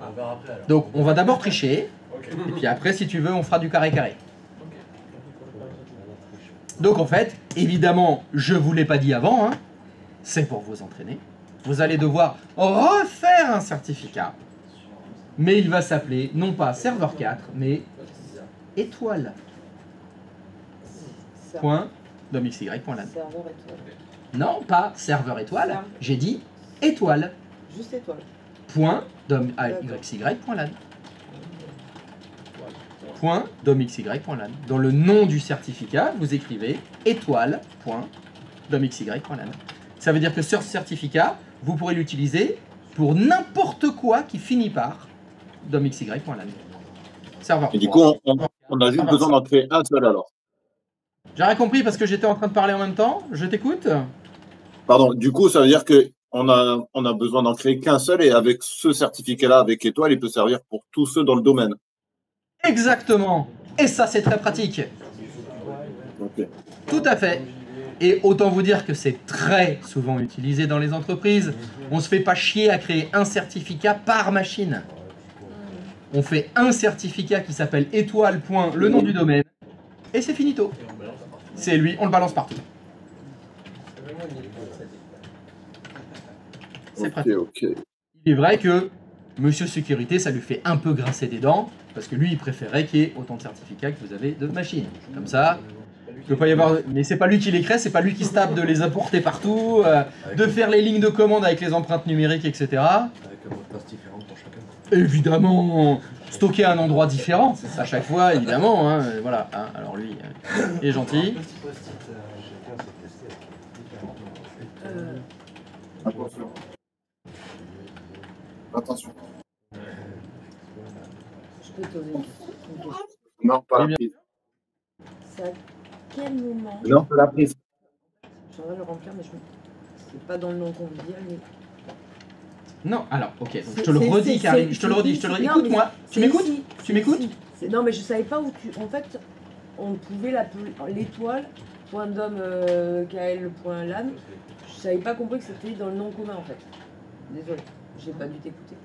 On verra après alors. Donc on va d'abord tricher, Ok. et puis après si tu veux on fera du carré-carré. Donc en fait, évidemment, je vous l'ai pas dit avant, hein, c'est pour vous entraîner. Vous allez devoir refaire un certificat, mais il va s'appeler non pas serveur 4, mais étoile.domxy.lan. Serveur étoile. Non, pas serveur étoile, j'ai dit étoile. Juste étoile. .domxy.lan. .domxy.lan. Dans le nom du certificat, vous écrivez étoile.domxy.lan. Ça veut dire que sur ce certificat, vous pourrez l'utiliser pour n'importe quoi qui finit par domxy.lan. Serveur. Et du coup, on a juste besoin d'en créer un seul alors. J'ai rien compris parce que j'étais en train de parler en même temps. Je t'écoute. Pardon, du coup, ça veut dire qu'on a besoin d'en créer qu'un seul et avec ce certificat-là, avec étoile, il peut servir pour tous ceux dans le domaine. Exactement. Et ça, c'est très pratique. Ok. Tout à fait. Et autant vous dire que c'est très souvent utilisé dans les entreprises. On se fait pas chier à créer un certificat par machine. On fait un certificat qui s'appelle étoile. Le nom du domaine. Et c'est finito. C'est lui, on le balance partout. C'est pratique. Ok. Il est vrai que Monsieur Sécurité, ça lui fait un peu grincer des dents, parce que lui, il préférait qu'il y ait autant de certificats que vous avez de machines. Comme ça, il peut pas y avoir... Mais c'est pas lui qui les crée, c'est pas lui qui se tape de les importer partout, de faire les lignes de commande avec les empreintes numériques, etc. Avec un mot de passe différent pour chacun. Évidemment, stocker à un endroit différent, à chaque fois, évidemment. Hein, voilà. Hein, alors lui, il est gentil. Petit post-it, chacun s'est testé différemment. Attention. Attention. Je peux te poser une question. Non, pas Eh la prise. C'est à quel moment... Non, pas la prise. J'aimerais le remplir, mais c'est pas dans le nom convivial, mais... Non, alors, ok, donc je te le redis, Karine, je te le redis. Écoute-moi, tu m'écoutes? Tu m'écoutes? Non, mais je savais pas où tu... En fait, on pouvait l'appeler l'étoile.dom.kl.lan. Je savais pas compris que c'était dans le nom commun, en fait. Désolé, j'ai pas dû t'écouter.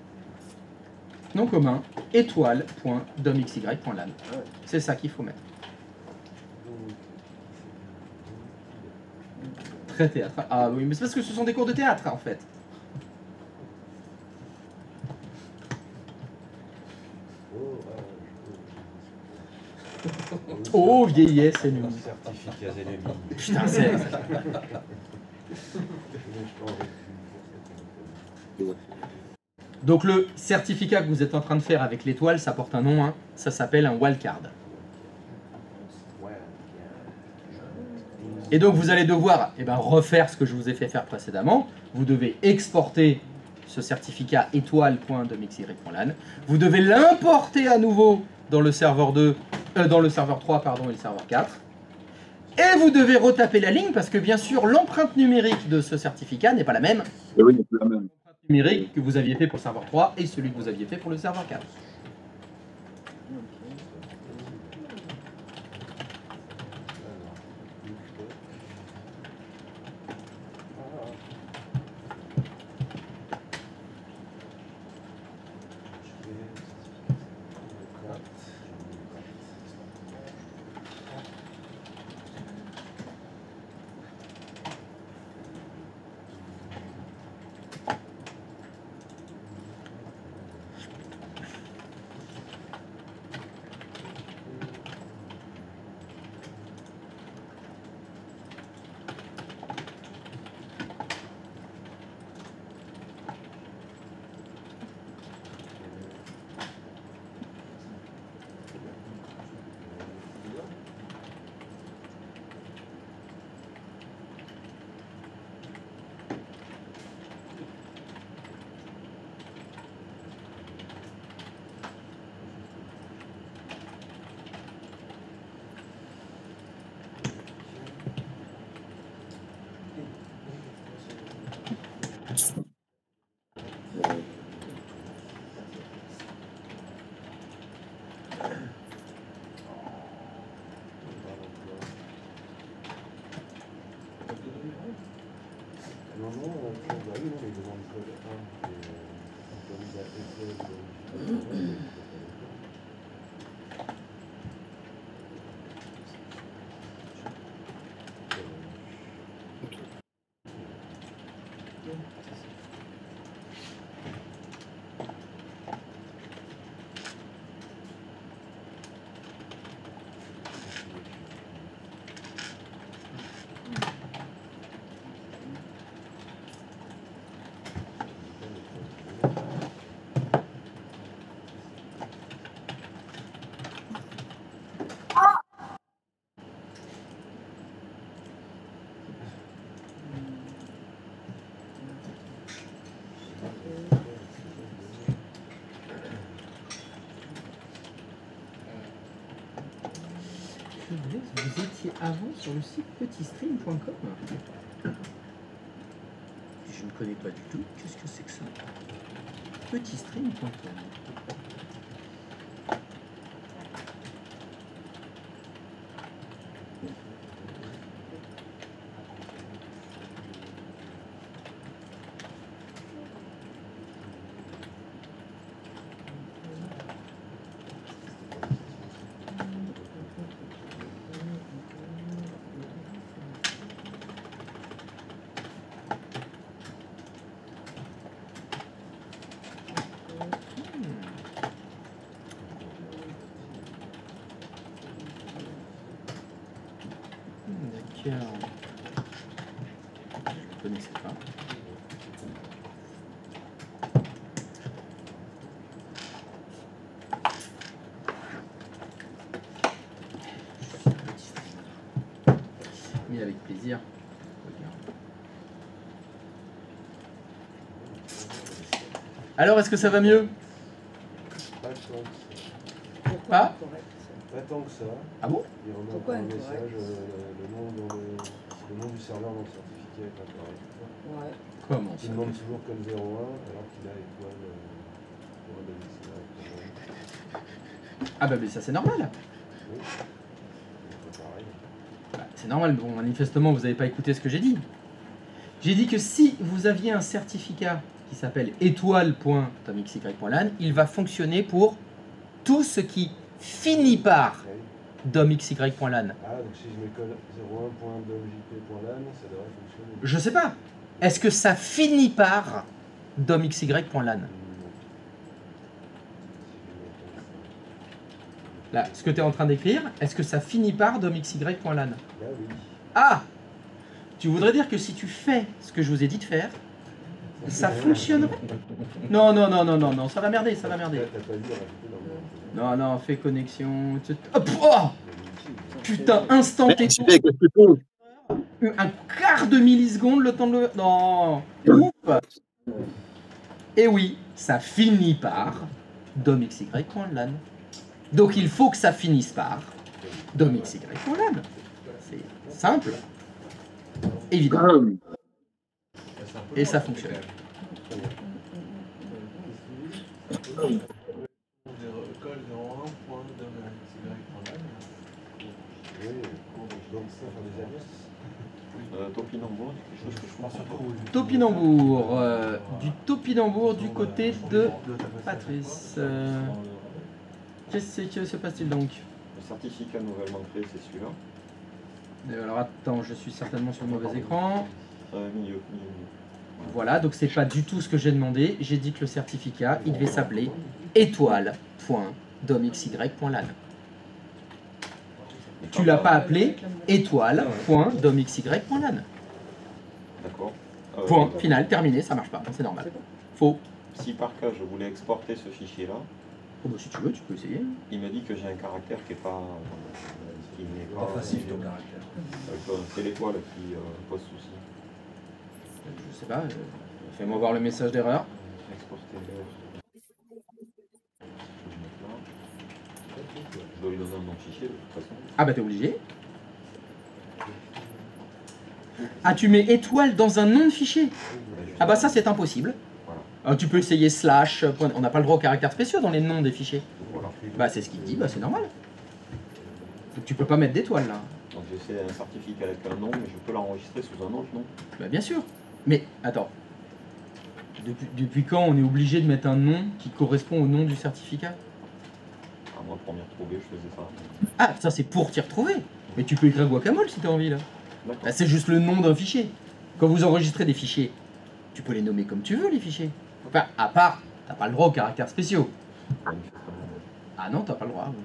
Nom commun, étoile.domxy.lan. C'est ça qu'il faut mettre. Très théâtre. Ah oui, mais c'est parce que ce sont des cours de théâtre, en fait. Oh, vieillesse et nous. Certificats ennemis. Putain, c'est... Donc le certificat que vous êtes en train de faire avec l'étoile, ça porte un nom, hein, ça s'appelle un wildcard. Et donc vous allez devoir refaire ce que je vous ai fait faire précédemment. Vous devez exporter ce certificat étoile.domxy.lan. Vous devez l'importer à nouveau dans le serveur 2, dans le serveur 3 pardon, et le serveur 4. Et vous devez retaper la ligne parce que bien sûr l'empreinte numérique de ce certificat n'est pas la même. Et oui, c'est la même. L'empreinte numérique que vous aviez fait pour le serveur 3 et celui que vous aviez fait pour le serveur 4. Vous étiez avant sur le site petitstream.com. Je ne connais pas du tout. Qu'est-ce que c'est que ça? Petitstream.com. D'accord. Je ne connaissais pas. Mais avec plaisir. Alors, est-ce que ça va mieux? Pas tant que ça. Pourquoi Ah. incorrect? Pas tant que ça. Ah bon? Il remet Pourquoi un incorrect? message, le nom du serveur dans le certificat est incorrect. Ouais. Comment Il ça? demande toujours comme 01 alors qu'il a étoile pour Ah bah mais ça c'est normal. Oui. C'est pareil. Bah, c'est normal, bon manifestement vous n'avez pas écouté ce que j'ai dit. J'ai dit que si vous aviez un certificat qui s'appelle étoile.domxy.lan, il va fonctionner pour tout ce qui finit par Okay. domxy.lan. Ah, donc si je mets code 01.domjp.lan, ça devrait fonctionner. Je sais pas. Est-ce que ça finit par domxy.lan? Là, ce que tu es en train d'écrire, est-ce que ça finit par domxy.lan? Là, oui. Ah! Tu voudrais dire que si tu fais ce que je vous ai dit de faire, ça fonctionnerait? Non, non, non, non, non, non, ça va merder, ça va merder. T'as pas dit rajouter dans le. Non, non, fais connexion. Hop, oh putain, instant Mais et JP, tout. qu'est-ce que tu fais? Un quart de milliseconde le temps de le. Non. Ouf. Et oui, ça finit par domxy.lan. Donc il faut que ça finisse par domxy.lan. C'est simple, évident, et ça fonctionne. Donc ça, faire des alliances. Topinambour, quelque chose que je comprends pas. Topinambour, du Topinambour du côté de Patrice. Qu'est-ce que se passe-t-il donc? Le certificat nouvellement créé, c'est celui-là. Alors attends, je suis certainement sur le mauvais écran. Milieu. Voilà, donc c'est pas du tout ce que j'ai demandé. J'ai dit que le certificat, il devait s'appeler étoile.domxy.lan. Tu l'as pas appelé étoile.domxy.lan. D'accord. Point, final, terminé, ça marche pas, c'est normal. Faux. Si par cas je voulais exporter ce fichier-là, Oh bah si tu veux, tu peux essayer. il me dit que j'ai un caractère qui n'est pas. Qui n'est Pas facile ton caractère. C'est l'étoile qui pose souci. Je sais pas, fais-moi voir le message d'erreur. Exporter l'heure. Je dois lui donner un nom de fichier de toute façon. Ah bah t'es obligé. Ah tu mets étoile dans un nom de fichier. Ah bah ça c'est impossible. Voilà. Tu peux essayer slash, point. On n'a pas le droit aux caractères spéciaux dans les noms des fichiers. Voilà. Bah c'est ce qu'il dit, bah c'est normal. Donc tu peux pas mettre d'étoile là. Donc j'essaie un certificat avec un nom, mais je peux l'enregistrer sous un autre nom. Bah bien sûr. Mais attends. Depuis quand on est obligé de mettre un nom qui correspond au nom du certificat? À moi, pour m'y retrouver, je faisais ça. Ah ça c'est pour t'y retrouver. Mais tu peux écrire guacamole si t'as envie là. D'accord. Bah, c'est juste le nom d'un fichier. Quand vous enregistrez des fichiers, tu peux les nommer comme tu veux les fichiers. Enfin, à part, t'as pas le droit aux caractères spéciaux. Manifestement. Ah non, t'as pas le droit. Donc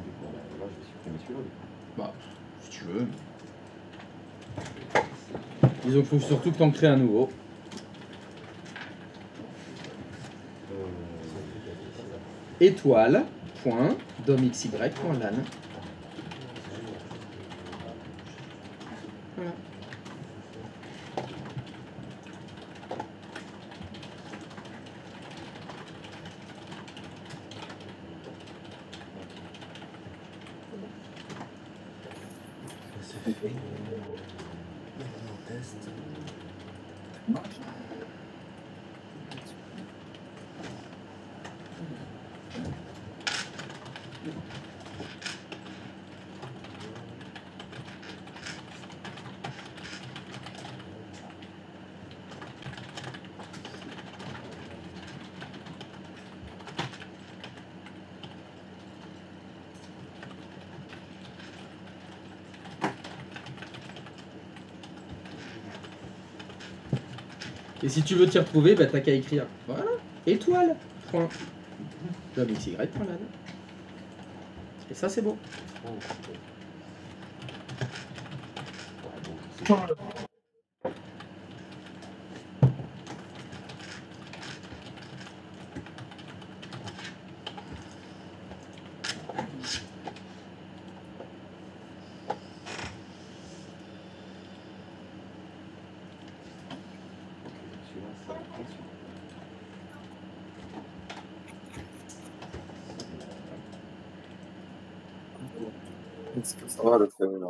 du coup, là, je vais supprimer celui-là. Bah, si tu veux. Disons qu'il faut surtout que t'en crées un nouveau. Étoile.domxy.lan. Voilà. C'est fait. On teste. Et si tu veux t'y retrouver, bah, t'as qu'à écrire. Voilà. Étoile. Point. .xy.lan. Et ça, c'est beau. Celui-là, ça va pas dessus. Est-ce que ça va le faire là?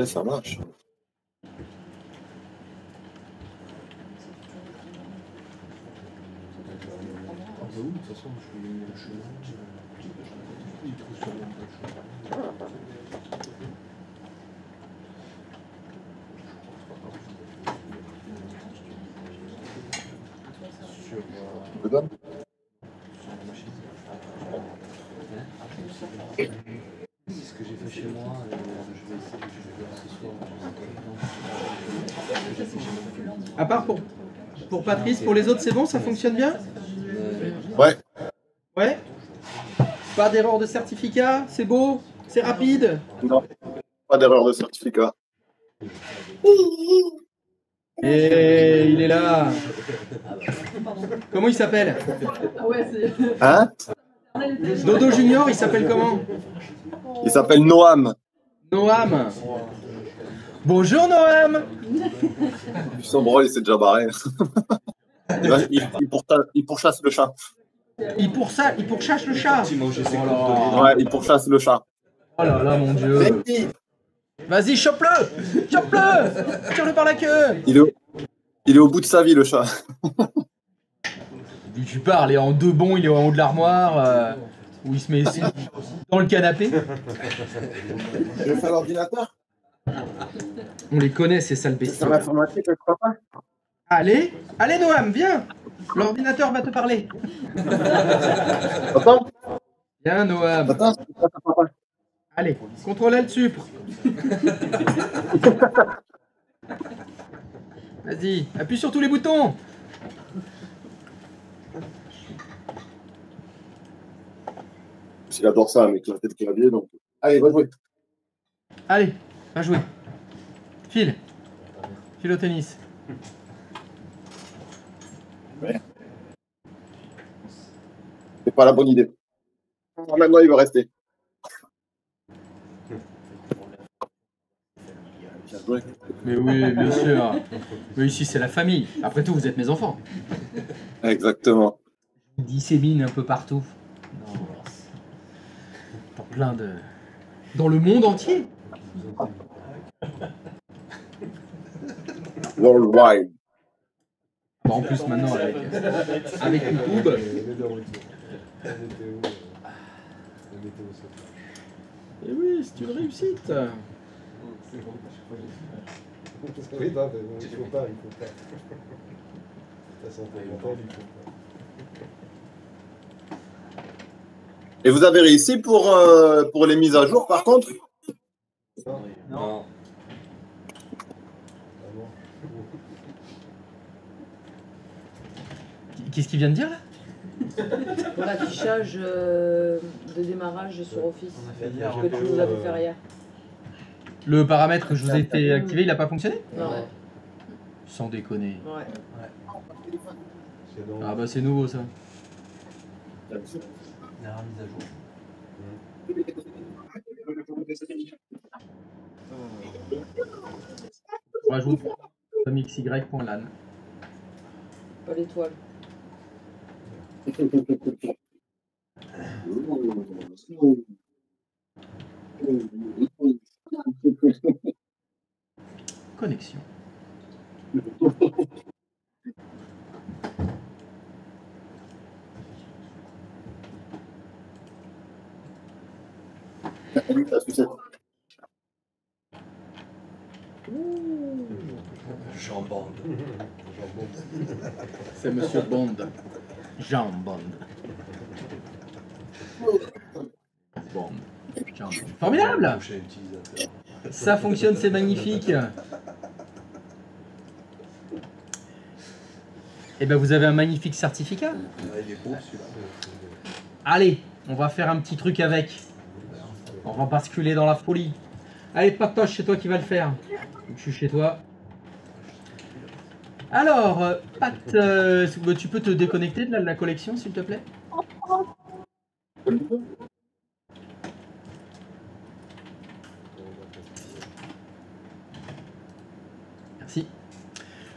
Ça marche. Ah bah oui, de toute façon, je fais le chemin. Il trouve sur le chemin. Sur Tu me donnes la machine. C'est ce que j'ai fait chez moi. Je vais essayer de faire ce soir. À part pour Patrice, pour les autres, c'est bon, ça fonctionne bien? Ouais. Ouais. Pas d'erreur de certificat, c'est beau, c'est rapide. Non. Pas d'erreur de certificat. Et il est là. Comment il s'appelle? Ah ouais, c'est. Hein? Dodo Junior, il s'appelle comment? Il s'appelle Noam. Noam. Bonjour Noam. Son bras, il s'est déjà barré. Il pourchasse le chat. Il pourchasse le chat. Oh là. Ouais, il pourchasse le chat. Oh là là, mon Dieu. Vas-y, chope-le. Chope-le. Tire-le par la queue. Il est au bout de sa vie, le chat. D'où tu parles, il est en deux bonds, il est en haut de l'armoire, où il se met dans le canapé. Je vais faire l'ordinateur. On les connaît, ces sales bestiaux. Sur l'informatique, je crois pas. Allez, allez Noam, viens. L'ordinateur va te parler. Attends, Viens Noam. attends. Allez, contrôle le supre. Vas-y, appuie sur tous les boutons. Il adore ça, mais il a la tête qui va bien, donc. Allez, va jouer. Allez, va jouer. File. File au tennis. C'est pas la bonne idée. Maintenant, il va rester. Bien joué. Mais oui, bien sûr. Mais ici, c'est la famille. Après tout, vous êtes mes enfants. Exactement. Je vous dissémine un peu partout. Non. Pour plein de... Dans le monde entier. Worldwide. Bon, en plus, maintenant, avec YouTube... La météo, c'est Et oui, c'est une réussite. oui, non, mais il faut pas. Ta santé mentale, il faut pas. Et vous avez réussi pour les mises à jour, par contre? Non. Ah bon. Qu'est-ce qu'il vient de dire, là? Pour l'affichage de démarrage sur Office que tu nous as fait faire hier. Le paramètre que je vous ai fait activer, il n'a pas fonctionné? Non. Sans déconner. Ouais. C'est dans... Ah bah c'est nouveau, ça. La remise à jour. On rajoute mxy.lan. Pas l'étoile. Connexion. Jean Bond. C'est Monsieur Bond. Jean Bond. Bond. Jean Bond. Formidable! Prochain utilisateur. Ça fonctionne, c'est magnifique. Et ben vous avez un magnifique certificat. Ouais, il est beau celui-là. Allez, on va faire un petit truc avec. On va basculer dans la folie. Allez, Patoche, c'est toi qui vas le faire. Je suis chez toi. Alors, Pat, tu peux te déconnecter de la collection, s'il te plaît? Merci.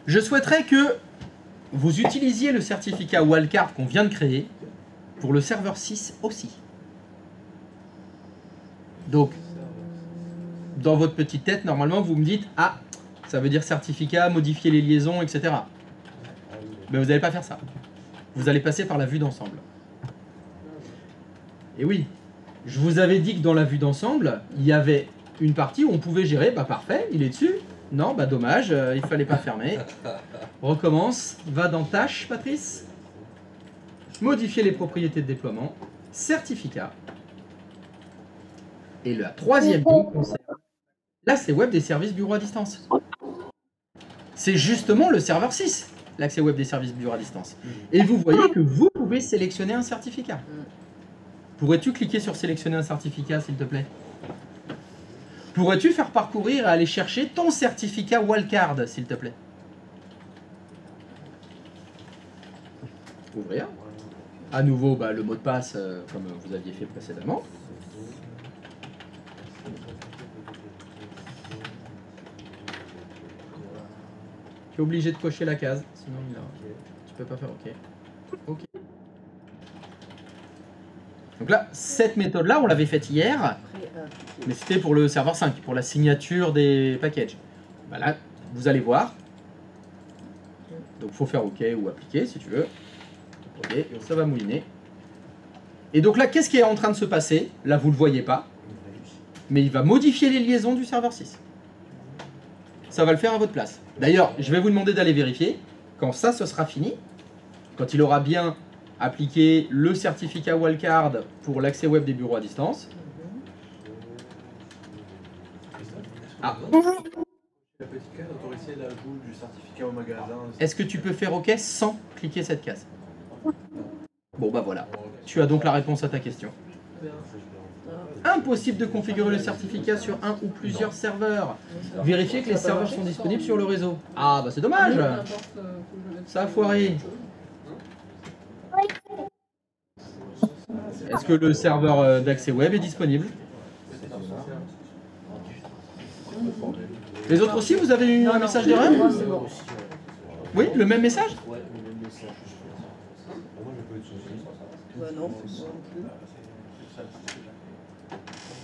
Je souhaiterais que vous utilisiez le certificat Wildcard qu'on vient de créer pour le serveur 6 aussi. Donc, dans votre petite tête, normalement, vous me dites, ah, ça veut dire certificat, modifier les liaisons, etc. Mais vous n'allez pas faire ça. Vous allez passer par la vue d'ensemble. Et oui, je vous avais dit que dans la vue d'ensemble, il y avait une partie où on pouvait gérer, bah parfait, il est dessus. Non, bah dommage, il fallait pas fermer. Recommence, va dans tâches, Patrice. Modifier les propriétés de déploiement, certificat. Et la troisième ligne concerne l'accès web des services bureau à distance. C'est justement le serveur 6, l'accès web des services bureau à distance. Et vous voyez que vous pouvez sélectionner un certificat. Pourrais-tu cliquer sur sélectionner un certificat, s'il te plaît? Pourrais-tu faire parcourir et aller chercher ton certificat wildcard, s'il te plaît? Ouvrir. À nouveau, bah, le mot de passe, comme vous aviez fait précédemment. Tu es obligé de cocher la case, sinon tu peux pas faire OK. OK. Donc là, cette méthode-là, on l'avait faite hier, mais c'était pour le serveur 5, pour la signature des packages. Bah là, vous allez voir. Donc il faut faire OK ou appliquer si tu veux. OK, ça va mouliner. Et donc là, qu'est-ce qui est en train de se passer? Là, vous ne le voyez pas, mais il va modifier les liaisons du serveur 6. Ça va le faire à votre place. D'ailleurs, je vais vous demander d'aller vérifier. Quand ça, ce sera fini, quand il aura bien appliqué le certificat wildcard pour l'accès web des bureaux à distance. Ah. La petite case autorisée l'ajout du certificat au magasin. Est-ce que tu peux faire OK sans cliquer cette case? Bon bah voilà. Tu as donc la réponse à ta question. Impossible de configurer le certificat sur un ou plusieurs serveurs. Vérifiez que les serveurs sont disponibles sur le réseau. Ah bah c'est dommage. Ça a foiré. Est-ce que le serveur d'accès web est disponible? Les autres aussi, vous avez eu un message d'erreur? Oui, le même message? Ouais, le même message. Bah non.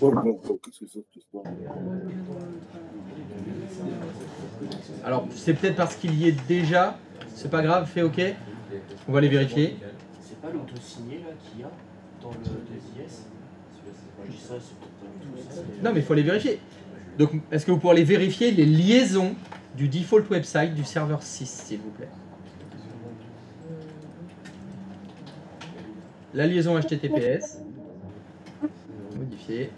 Oh, bon, qu'est-ce que c'est cette histoire? Alors, c'est peut-être parce qu'il y est déjà. C'est pas grave, fais OK. On va les vérifier. C'est pas l'auto-signé là qu'il y a dans le DSIS? Je dis ça, c'est peut-être pas tout ça. Non, mais il faut les vérifier. Donc, est-ce que vous pourrez aller vérifier les liaisons du default website du serveur 6, s'il vous plaît? La liaison HTTPS. Modifier.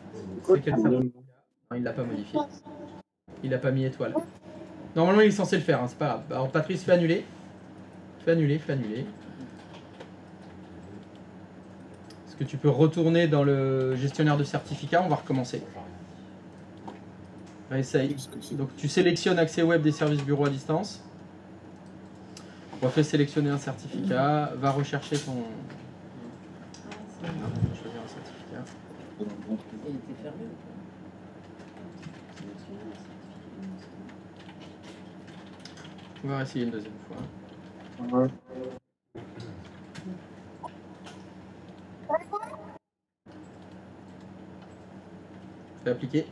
C'est quel serveur? Non, il l'a pas modifié. Il n'a pas mis étoile. Normalement, il est censé le faire, hein, c'est pas grave. Alors, Patrice, fais annuler. Fais annuler, fais annuler. Est-ce que tu peux retourner dans le gestionnaire de certificats? On va recommencer. Essaye. Donc, tu sélectionnes accès web des services bureau à distance. Refais sélectionner un certificat. Va rechercher ton... Choisir un certificat. Il était fermé ou On va essayer une deuxième fois. Fais appliquer.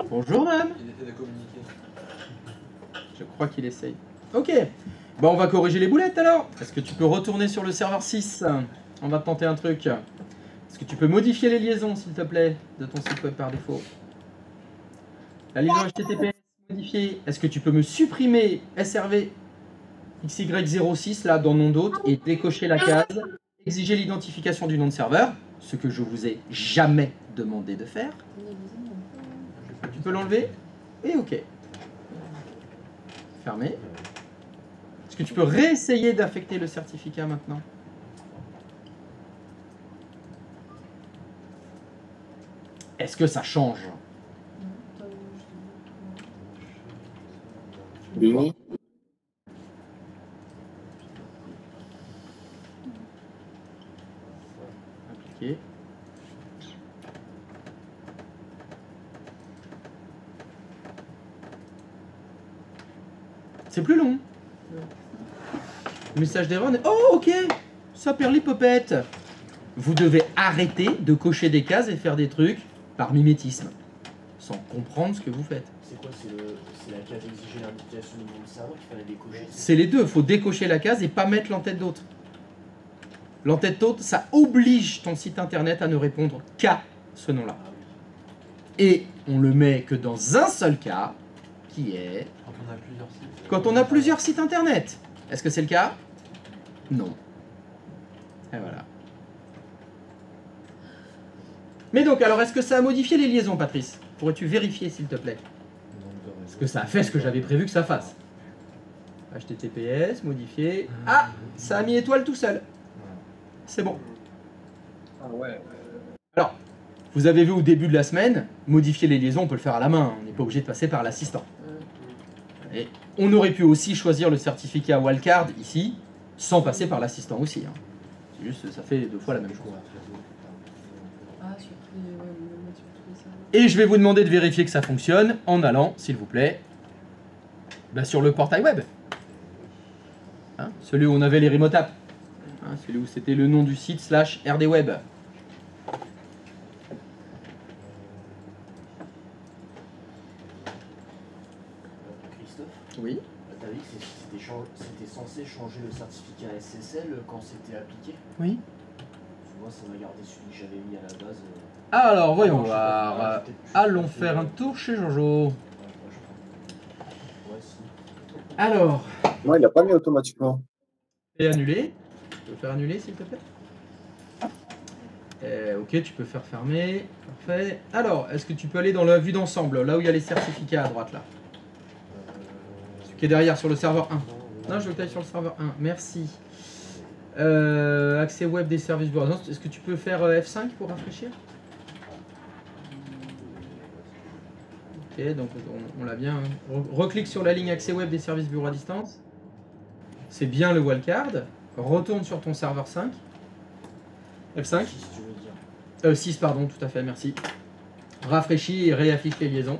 Bonjour madame. Il essaie de communiquer. Je crois qu'il essaye. Ok. Bon, on va corriger les boulettes alors. Est-ce que tu peux retourner sur le serveur 6? On va tenter un truc. Est-ce que tu peux modifier les liaisons, s'il te plaît, de ton site web par défaut? La liaison HTTPS modifiée. Est-ce que tu peux me supprimer SRV XY06 là dans nom d'hôte et décocher la case? Exiger l'identification du nom de serveur, ce que je vous ai jamais demandé de faire. Tu peux l'enlever? Et OK. Fermé. Est-ce que tu peux réessayer d'affecter le certificat maintenant? Est-ce que ça change? Oui. Appliquer. C'est plus long. Message d'erreur. Oh, ok. ça perd l'hypopète. Vous devez arrêter de cocher des cases et faire des trucs par mimétisme, sans comprendre ce que vous faites. C'est quoi? C'est la case exiger l'invitation du nom du serveur qu'il fallait décocher? C'est les deux, il faut décocher la case et pas mettre l'entête d'hôte. L'entête d'hôte, ça oblige ton site internet à ne répondre qu'à ce nom-là. Et on le met que dans un seul cas, qui est Quand on a plusieurs sites. quand on a plusieurs sites internet. Est-ce que c'est le cas? Non. Et voilà. Mais donc, alors, est-ce que ça a modifié les liaisons, Patrice? Pourrais-tu vérifier, s'il te plaît? Est-ce que ça a fait ce que j'avais prévu que ça fasse? HTTPS, modifier. Ah, ça a mis étoile tout seul. C'est bon. Ah ouais. Alors, vous avez vu au début de la semaine, modifier les liaisons, on peut le faire à la main. On n'est pas obligé de passer par l'assistant. Et on aurait pu aussi choisir le certificat wildcard ici, sans passer par l'assistant aussi. Hein. C'est juste, ça fait 2 fois la même chose. Ah, sur tous les, ouais, on va le mettre sur tous les serveurs. Et je vais vous demander de vérifier que ça fonctionne en allant, s'il vous plaît, bah, sur le portail web. Hein, celui où on avait les remote apps. Hein, celui où c'était le nom du site / rdweb. Christophe, Oui. t'as dit que c'était censé changer le certificat SSL quand c'était appliqué? Oui. Moi, ça m'a gardé celui que j'avais mis à la base. Alors, voyons je sais voir. pas, peut-être que je Allons sais pas faire fait, un tour chez Jojo. Ouais, si. Alors, Non, il n'a pas mis automatiquement. et annuler. Tu peux faire annuler, s'il te plaît? Ok, tu peux faire fermer. Parfait. Alors, est-ce que tu peux aller dans la vue d'ensemble, là où il y a les certificats à droite, là? Ce qui est derrière, sur le serveur 1. Non, je veux que tu ailles sur le serveur 1. Merci. Accès web des services bureau. Est-ce que tu peux faire F5 pour rafraîchir? Ok, donc on l'a bien. Hein. Reclique sur la ligne accès web des services bureau à distance. C'est bien le wildcard. Retourne sur ton serveur 5. F5. Si tu veux dire. 6, pardon, tout à fait, merci. Rafraîchis et réaffiche les liaisons.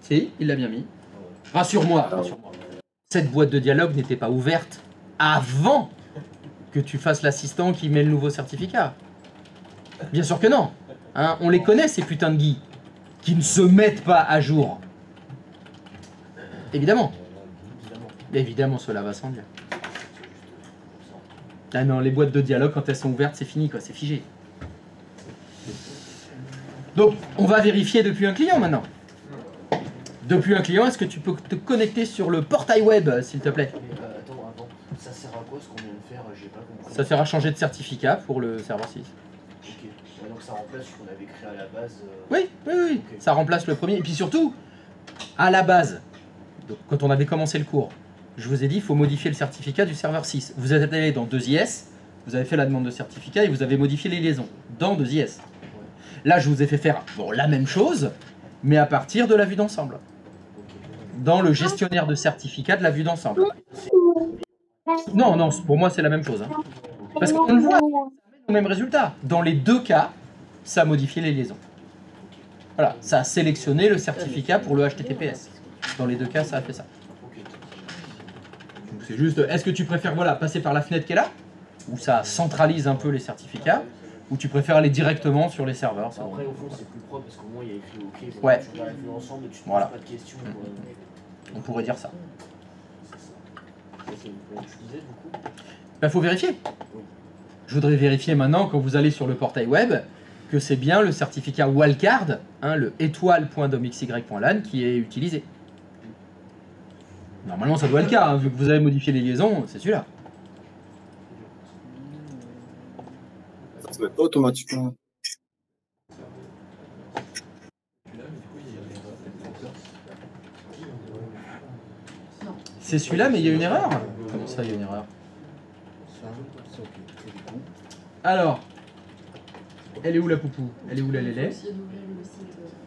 Si, il l'a bien mis. Rassure-moi, rassure-moi. Cette boîte de dialogue n'était pas ouverte avant que tu fasses l'assistant qui met le nouveau certificat. Bien sûr que non. Hein, on les connaît, ces putains de guis, qui ne se mettent pas à jour. Évidemment. Évidemment, cela va sans dire. Ah non, les boîtes de dialogue, quand elles sont ouvertes, c'est fini, quoi, c'est figé. Donc, on va vérifier depuis un client maintenant. Depuis un client, est-ce que tu peux te connecter sur le portail web, s'il te plaît? Mais attends, avant, ça sert à quoi ce qu'on vient de faire? J'ai pas compris. Ça sert à changer de certificat pour le serveur 6. Ok. Ouais, donc ça remplace ce qu'on avait créé à la base. Oui, oui, oui. Ok. Ça remplace le premier. Et puis surtout, à la base, donc, quand on avait commencé le cours, je vous ai dit, il faut modifier le certificat du serveur 6. Vous êtes allé dans 2IS, vous avez fait la demande de certificat et vous avez modifié les liaisons dans 2IS. Là, je vous ai fait faire bon, la même chose, mais à partir de la vue d'ensemble. Dans le gestionnaire de certificat de la vue d'ensemble. Non, non, pour moi, c'est la même chose. Hein. Parce qu'on le voit, ça amène au même résultat. Dans les deux cas, ça a modifié les liaisons. Voilà, ça a sélectionné le certificat pour le HTTPS. Dans les deux cas, ça a fait ça. Donc c'est juste, est-ce que tu préfères voilà, passer par la fenêtre qui est là, où ça centralise un peu les certificats, ou tu préfères aller directement sur les serveurs? C'est bon. Après, au fond, c'est plus propre parce qu'au moins il y a écrit OK. Bon, Ouais. tu regardes les ensemble et tu te Voilà. poses pas de questions. quoi. On pourrait dire ça. C'est ça. Ça, c'est une bonne chose, du coup. Il faut vérifier. Je voudrais vérifier maintenant, quand vous allez sur le portail web, que c'est bien le certificat wildcard, hein, le étoile.domxy.lan qui est utilisé. Normalement, ça doit être le cas, hein, vu que vous avez modifié les liaisons, c'est celui-là. Ça se met pas automatiquement. C'est celui-là, mais il y a une erreur. Comment ça, il y a une erreur? Alors, elle est où la poupou? Elle est où la Il faut lélé? essayer d'ouvrir le site.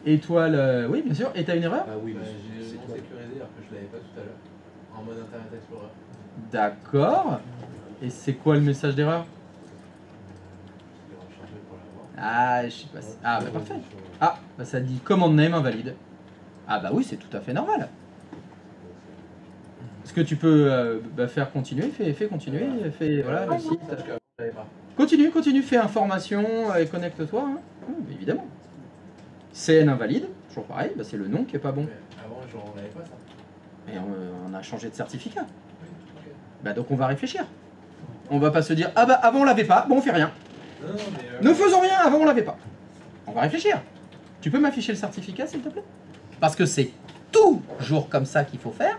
Étoile, oui, bien sûr. Et t'as une erreur? Ah oui, j'ai sécurisé alors que je l'avais pas tout à l'heure. En mode Internet Explorer. D'accord. Et c'est quoi le message d'erreur? Je l'ai rechargé pour l'avoir. Ah, je sais pas. Ah, bah parfait. Ah, bah ça dit command name invalide. Ah bah oui, c'est tout à fait normal. Ce que tu peux faire continuer, fais continuer, fais voilà le site. Parce que avant, je l'avais pas. Continue, fais information et connecte-toi. Hein. Évidemment. CN invalide, toujours pareil, bah, c'est le nom qui est pas bon. Mais avant, on n'avait pas ça. Et on a changé de certificat. Oui, ok. Bah donc on va réfléchir. On va pas se dire ah bah avant on l'avait pas, bon on fait rien. Non, mais. Ne faisons rien, avant on l'avait pas. On va réfléchir. Tu peux m'afficher le certificat s'il te plaît? Parce que c'est toujours comme ça qu'il faut faire.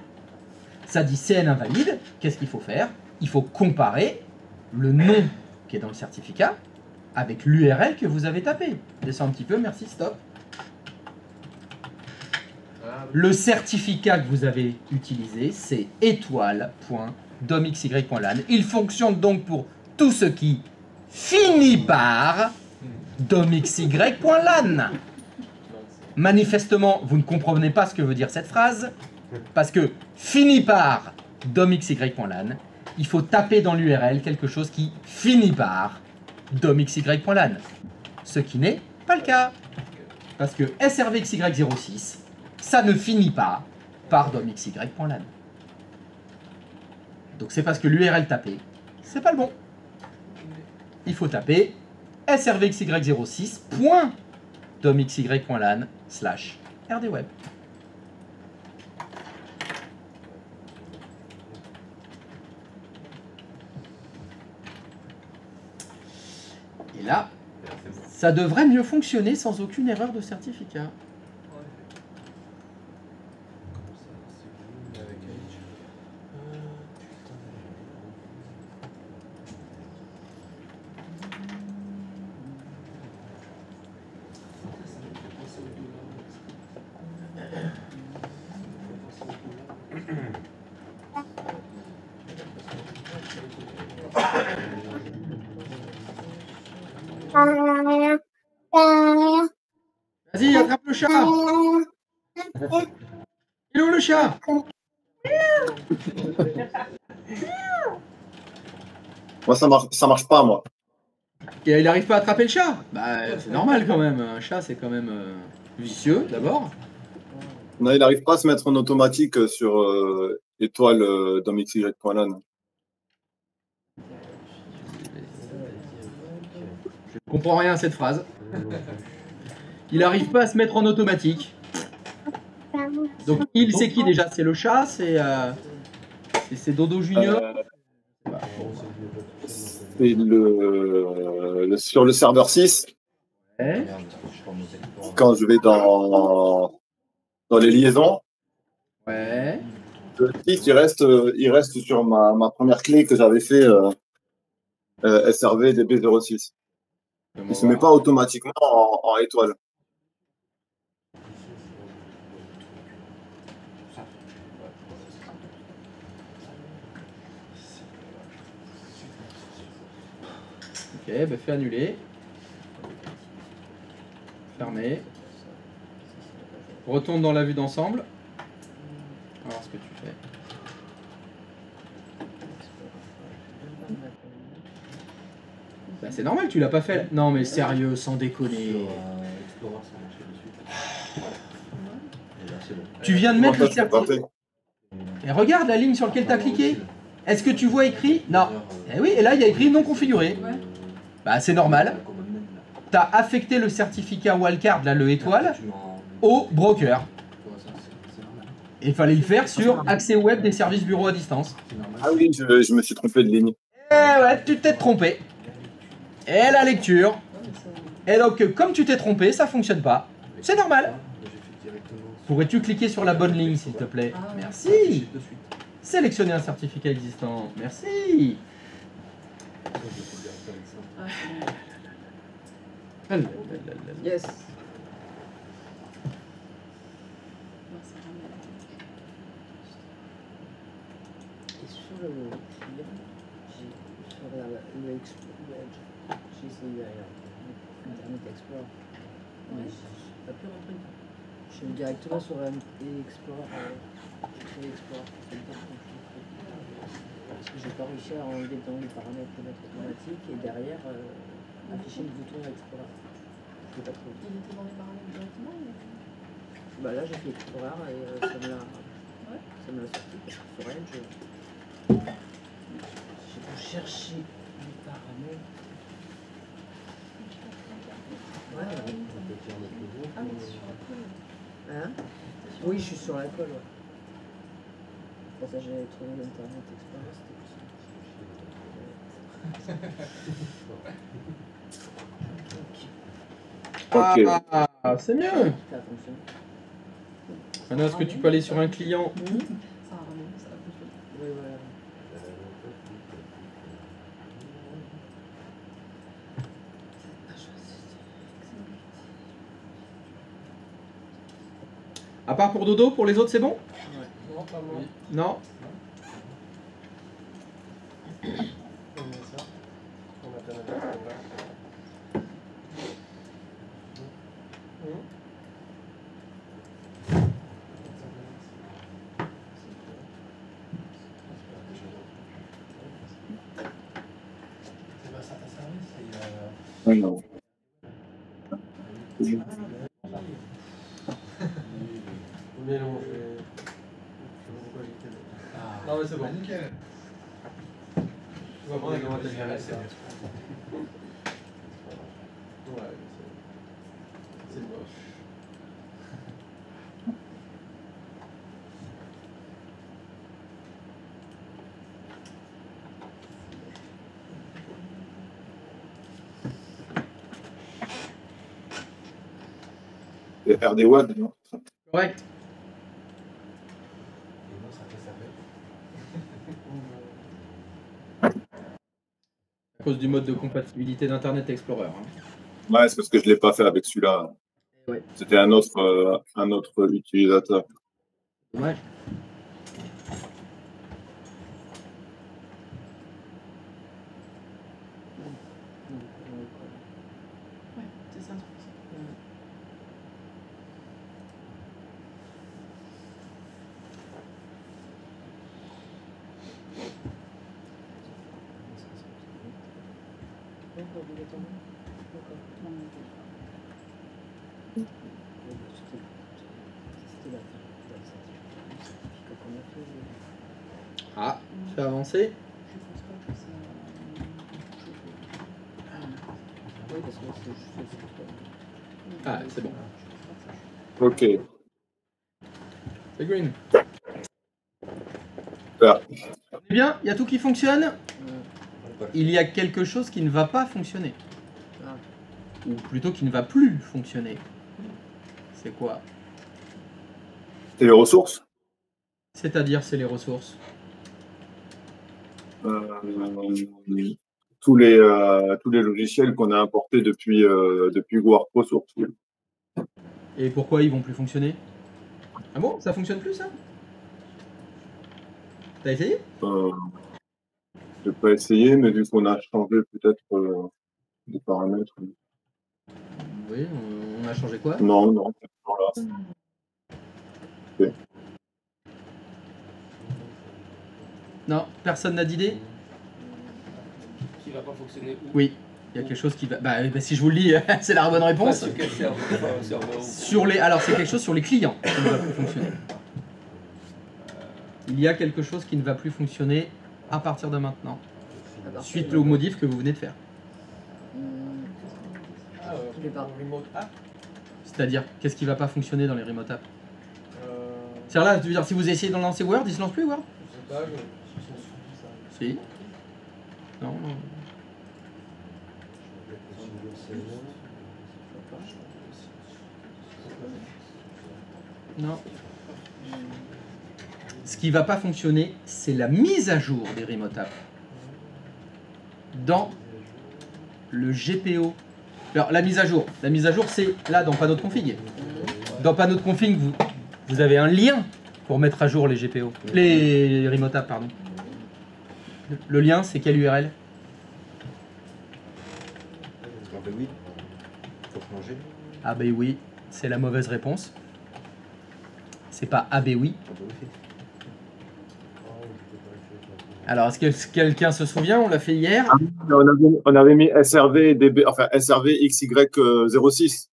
Ça dit CN invalide, qu'est-ce qu'il faut faire? Il faut comparer le nom qui est dans le certificat avec l'URL que vous avez tapé. Descends un petit peu, merci, stop. Ah, Le certificat que vous avez utilisé, c'est étoile.domxy.lan. Il fonctionne donc pour tout ce qui finit par domxy.lan. Manifestement, vous ne comprenez pas ce que veut dire cette phrase, parce que finit par domxy.lan, il faut taper dans l'URL quelque chose qui finit par domxy.lan. Ce qui n'est pas le cas. Parce que srvxy06, ça ne finit pas par domxy.lan. Donc c'est parce que l'URL tapé, c'est pas le bon. Il faut taper srvxy06.domxy.lan/rdweb. Et là, ça devrait mieux fonctionner sans aucune erreur de certificat. Vas-y, attrape le chat. Il est où le chat? Moi, ça marche pas, moi. Et il arrive pas à attraper le chat? Bah, c'est normal quand même. Un chat, c'est quand même vicieux, d'abord. Non, il n'arrive pas à se mettre en automatique sur étoile domxy.lan. Je comprends rien à cette phrase. Il arrive pas à se mettre en automatique. Donc, il, c'est qui déjà? C'est le chat? C'est Dodo Junior? Et sur le serveur 6, Ouais. quand je vais dans les liaisons, Ouais. le 6, il reste sur ma première clé que j'avais fait SRV DB06. Il ne se met pas automatiquement en étoile. Ok, bah fais annuler. Fermer. Retourne dans la vue d'ensemble. On va voir ce que tu fais. Bah c'est normal, tu l'as pas fait. Non mais sérieux, sans déconner. Explorer, ça marchait dessus. Et là, c'est bon. Tu viens de mettre le Comment ça, certificat. Et regarde la ligne sur laquelle tu as cliqué. Est-ce que tu vois écrit? Non. Eh oui, et là il y a écrit non configuré. Ouais. Bah c'est normal. Tu as affecté le certificat wildcard, là le étoile, au broker. Et il fallait le faire sur accès web des services bureaux à distance. Ah oui, je me suis trompé de ligne. Eh ouais, tu t'es trompé. Et la lecture. Et donc, comme tu t'es trompé, ça fonctionne pas. C'est normal. Pourrais-tu cliquer sur la bonne ligne, s'il te plaît? Merci. Sélectionner un certificat existant. Merci. Ah là là là là. Yes. Et sur le client, sur le Explorer, j'ai essayé Internet Explorer. Ouais. J'ai pas pu rentrer. Je suis directement sur Explorer. Explorer. Parce que j'ai pas réussi à enlever dans les paramètres de mettre automatique et derrière afficher le bouton Explorer. Je l'ai pas trouvé. Il était dans les paramètres directement ou... Bah là j'ai fait Explorer et ça me l'a. Ouais. Ça me l'a sorti. Je fais rien de jeu. J'ai beau chercher les paramètres. Ouais, ouais. Ah, mais c'est sur la colle. Hein? Oui, je suis sur la colle, ouais. Pour ça, j'avais trouvé l'Internet Explorer, Ok. Ah, c'est mieux. Ça a fonctionné. Maintenant, est-ce que tu peux aller sur un client? Ça a ramené, ça a fonctionné. Oui, voilà. À part pour Dodo, pour les autres, c'est bon? Non, pas moi. Non? On met ça. On a plein de c'est pas ça ta service, c'est Ouais, non. mais non, je vais pourquoi j'étais là. Non mais c'est bon. Nickel. Tu vas prendre comment t'as géré ça. Ouais, c'est moche. Et RD One, non? Correct. Et moi, ça fait ça. À cause du mode de compatibilité d'Internet Explorer. Hein. Ouais, c'est parce que je ne l'ai pas fait avec celui-là. Ouais. C'était un autre utilisateur. Ouais. Ouais, c'est ça. D'accord, obligatoirement. D'accord. Non, mais C'était la fin. Le certificat qu'on a fait. Ah, fais avancer. je pense pas que ça. Oui, parce que c'est juste le certificat. Ah, c'est bon. Ok. C'est green. Super. Eh bien, il y a tout qui fonctionne. Il y a quelque chose qui ne va pas fonctionner. Ah. Ou plutôt qui ne va plus fonctionner. C'est quoi? Et les ressources? C'est-à-dire, c'est les ressources. Tous les logiciels qu'on a importés depuis Work Resources. Et pourquoi ils vont plus fonctionner? Ah bon, ça fonctionne plus ça? T'as essayé? Je n'ai pas essayé, mais vu qu'on a changé peut-être des paramètres. Oui, on a changé quoi? Non, non, c'est toujours là. Ok. Non, personne n'a d'idée? Qui va pas fonctionner où? Oui, il y a quelque chose qui va. Bah, si je vous le dis, c'est la bonne réponse. Sur quel serveur? Sur les... Alors, c'est quelque chose sur les clients qui ne va plus fonctionner. Il y a quelque chose qui ne va plus fonctionner à partir de maintenant, suite aux modifs que vous venez de faire. Les barres. Remote app. C'est-à-dire, qu'est-ce qui va pas fonctionner dans les remote apps? C'est-à-dire là, tu veux dire, si vous essayez d'en lancer Word, il se lance plus Word? Je sais pas, je Si. Non, non. Non. Ce qui va pas fonctionner, c'est la mise à jour des remote apps dans le GPO. Alors la mise à jour, c'est là dans panneau de config. Dans panneau de config, vous avez un lien pour mettre à jour les GPO, les remote apps, pardon. Le lien, c'est quelle URL? Oui, faut changer. Ah ben oui, c'est la mauvaise réponse. C'est pas ah ben oui. Alors, est-ce que quelqu'un se souvient? On l'a fait hier. On avait mis SRV DB, enfin SRV XY06.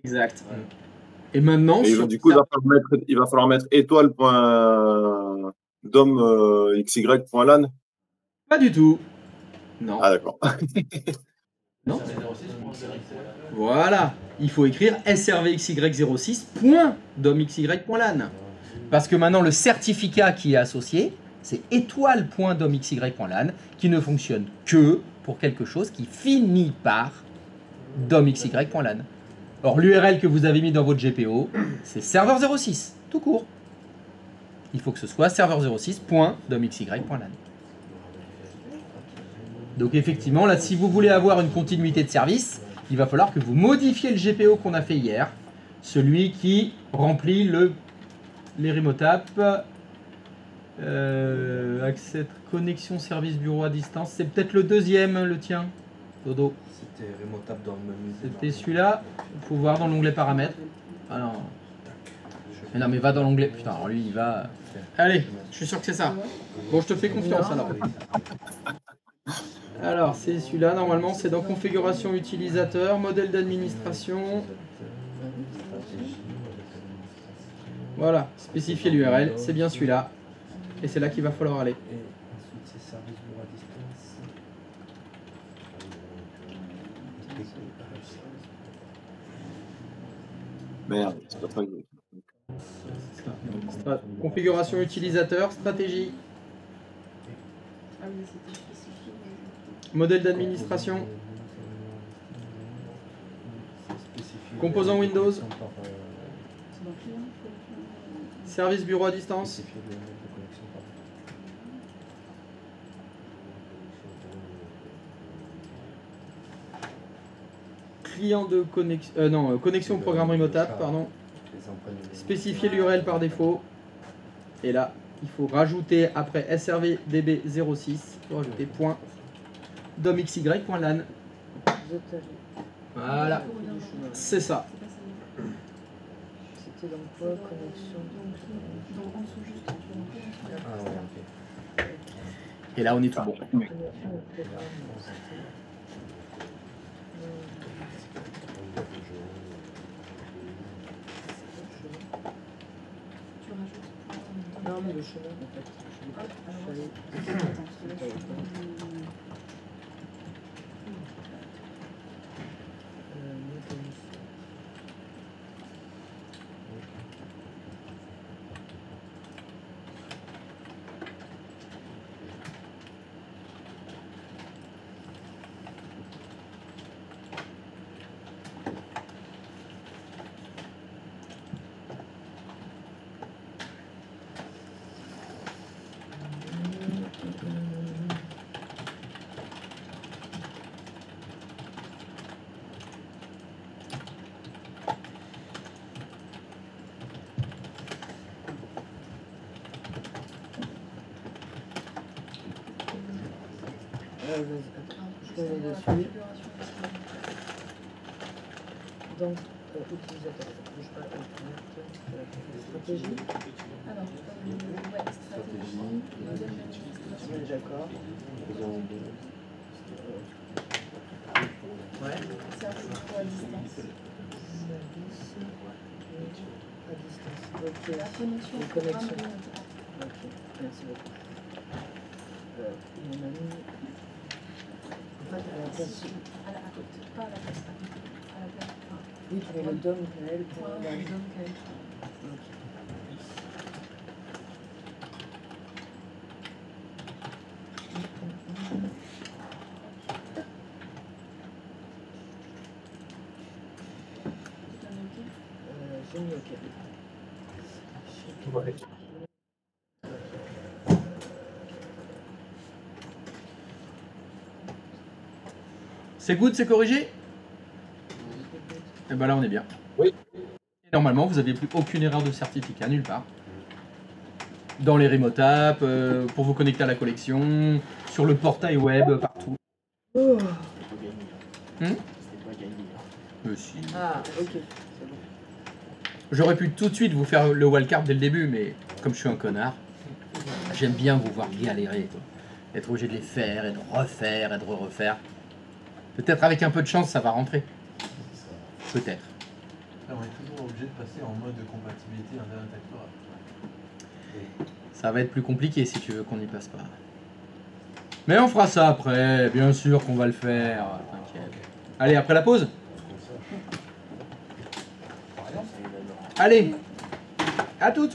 Exact. Et maintenant, Et du coup, il va falloir mettre étoile. DOM XY.LAN. Pas du tout. Non. Ah d'accord. Non. Voilà. Il faut écrire srvxy06.domxy.lan. Parce que maintenant, le certificat qui est associé, c'est étoile.domxy.lan, qui ne fonctionne que pour quelque chose qui finit par domxy.lan. Or, l'URL que vous avez mis dans votre GPO, c'est serveur 06, tout court. Il faut que ce soit serveur06.domxy.lan. Donc effectivement, là, si vous voulez avoir une continuité de service, il va falloir que vous modifiez le GPO qu'on a fait hier, celui qui remplit les remote apps, accès, connexion, service bureau à distance. C'est peut-être le deuxième, le tien, Dodo. C'était remontable dans le même. C'était celui-là. Il faut voir dans l'onglet paramètres. Ah non. Mais non, mais va dans l'onglet. Putain, alors lui, il va. Allez, je suis sûr que c'est ça. Bon, je te fais confiance alors. Alors, c'est celui-là, normalement, c'est dans configuration utilisateur, modèle d'administration. Voilà, spécifier l'URL, c'est bien celui-là. Et c'est là qu'il va falloir aller. Et ensuite, c'est service bureau à distance. Merde, c'est pas très Configuration utilisateur, stratégie, Ah oui, c'était spécifié. modèle d'administration, composant Windows, C'est dans client, service bureau à distance, client de connexion, connexion au programme remote app, pardon. Spécifier l'URL par défaut. Et là, il faut rajouter après srvdb06, il faut rajouter point domxy.lan. Voilà, c'est ça. C'était dans quoi, connexion? en dessous juste, tu vois. Ah ouais, ok. Et là, on est tout bon. Tu rajoutes. Non, mais le chemin, en fait. Je mets dessus. Donc, utilisateur, bouge pas, stratégie. Alors, ouais, stratégie, modèle d'administration. On est d'accord. Ouais. Service bureau à distance. Service à distance. Ok. La connexion. Une connexion. programme remote. Ok, merci beaucoup. On a mis. En fait, à la place. À côté, pas à la place, à côté. À la place. Enfin, Oui, tu mets le DOM KL pour point, la. donc, Ok. J'ai mis OK. Ouais. C'est good, c'est corrigé? Et ben là, on est bien. Oui. Et normalement, vous n'avez plus aucune erreur de certificat, nulle part. Dans les remote apps, pour vous connecter à la collection, sur le portail web, partout. Oh. Hmm? C'était pas gagné. Si. Ah, ok. C'est bon. J'aurais pu tout de suite vous faire le wildcard dès le début, mais comme je suis un connard, j'aime bien vous voir galérer, quoi. Être obligé de les faire, et de refaire, et de refaire. Peut-être avec un peu de chance, ça va rentrer. Peut-être. Là, on est toujours obligé de passer en mode de compatibilité Internet Explorer. Ça va être plus compliqué si tu veux qu'on n'y passe pas. Mais on fera ça après, bien sûr qu'on va le faire. T'inquiète. Allez, après la pause. Allez, à toutes.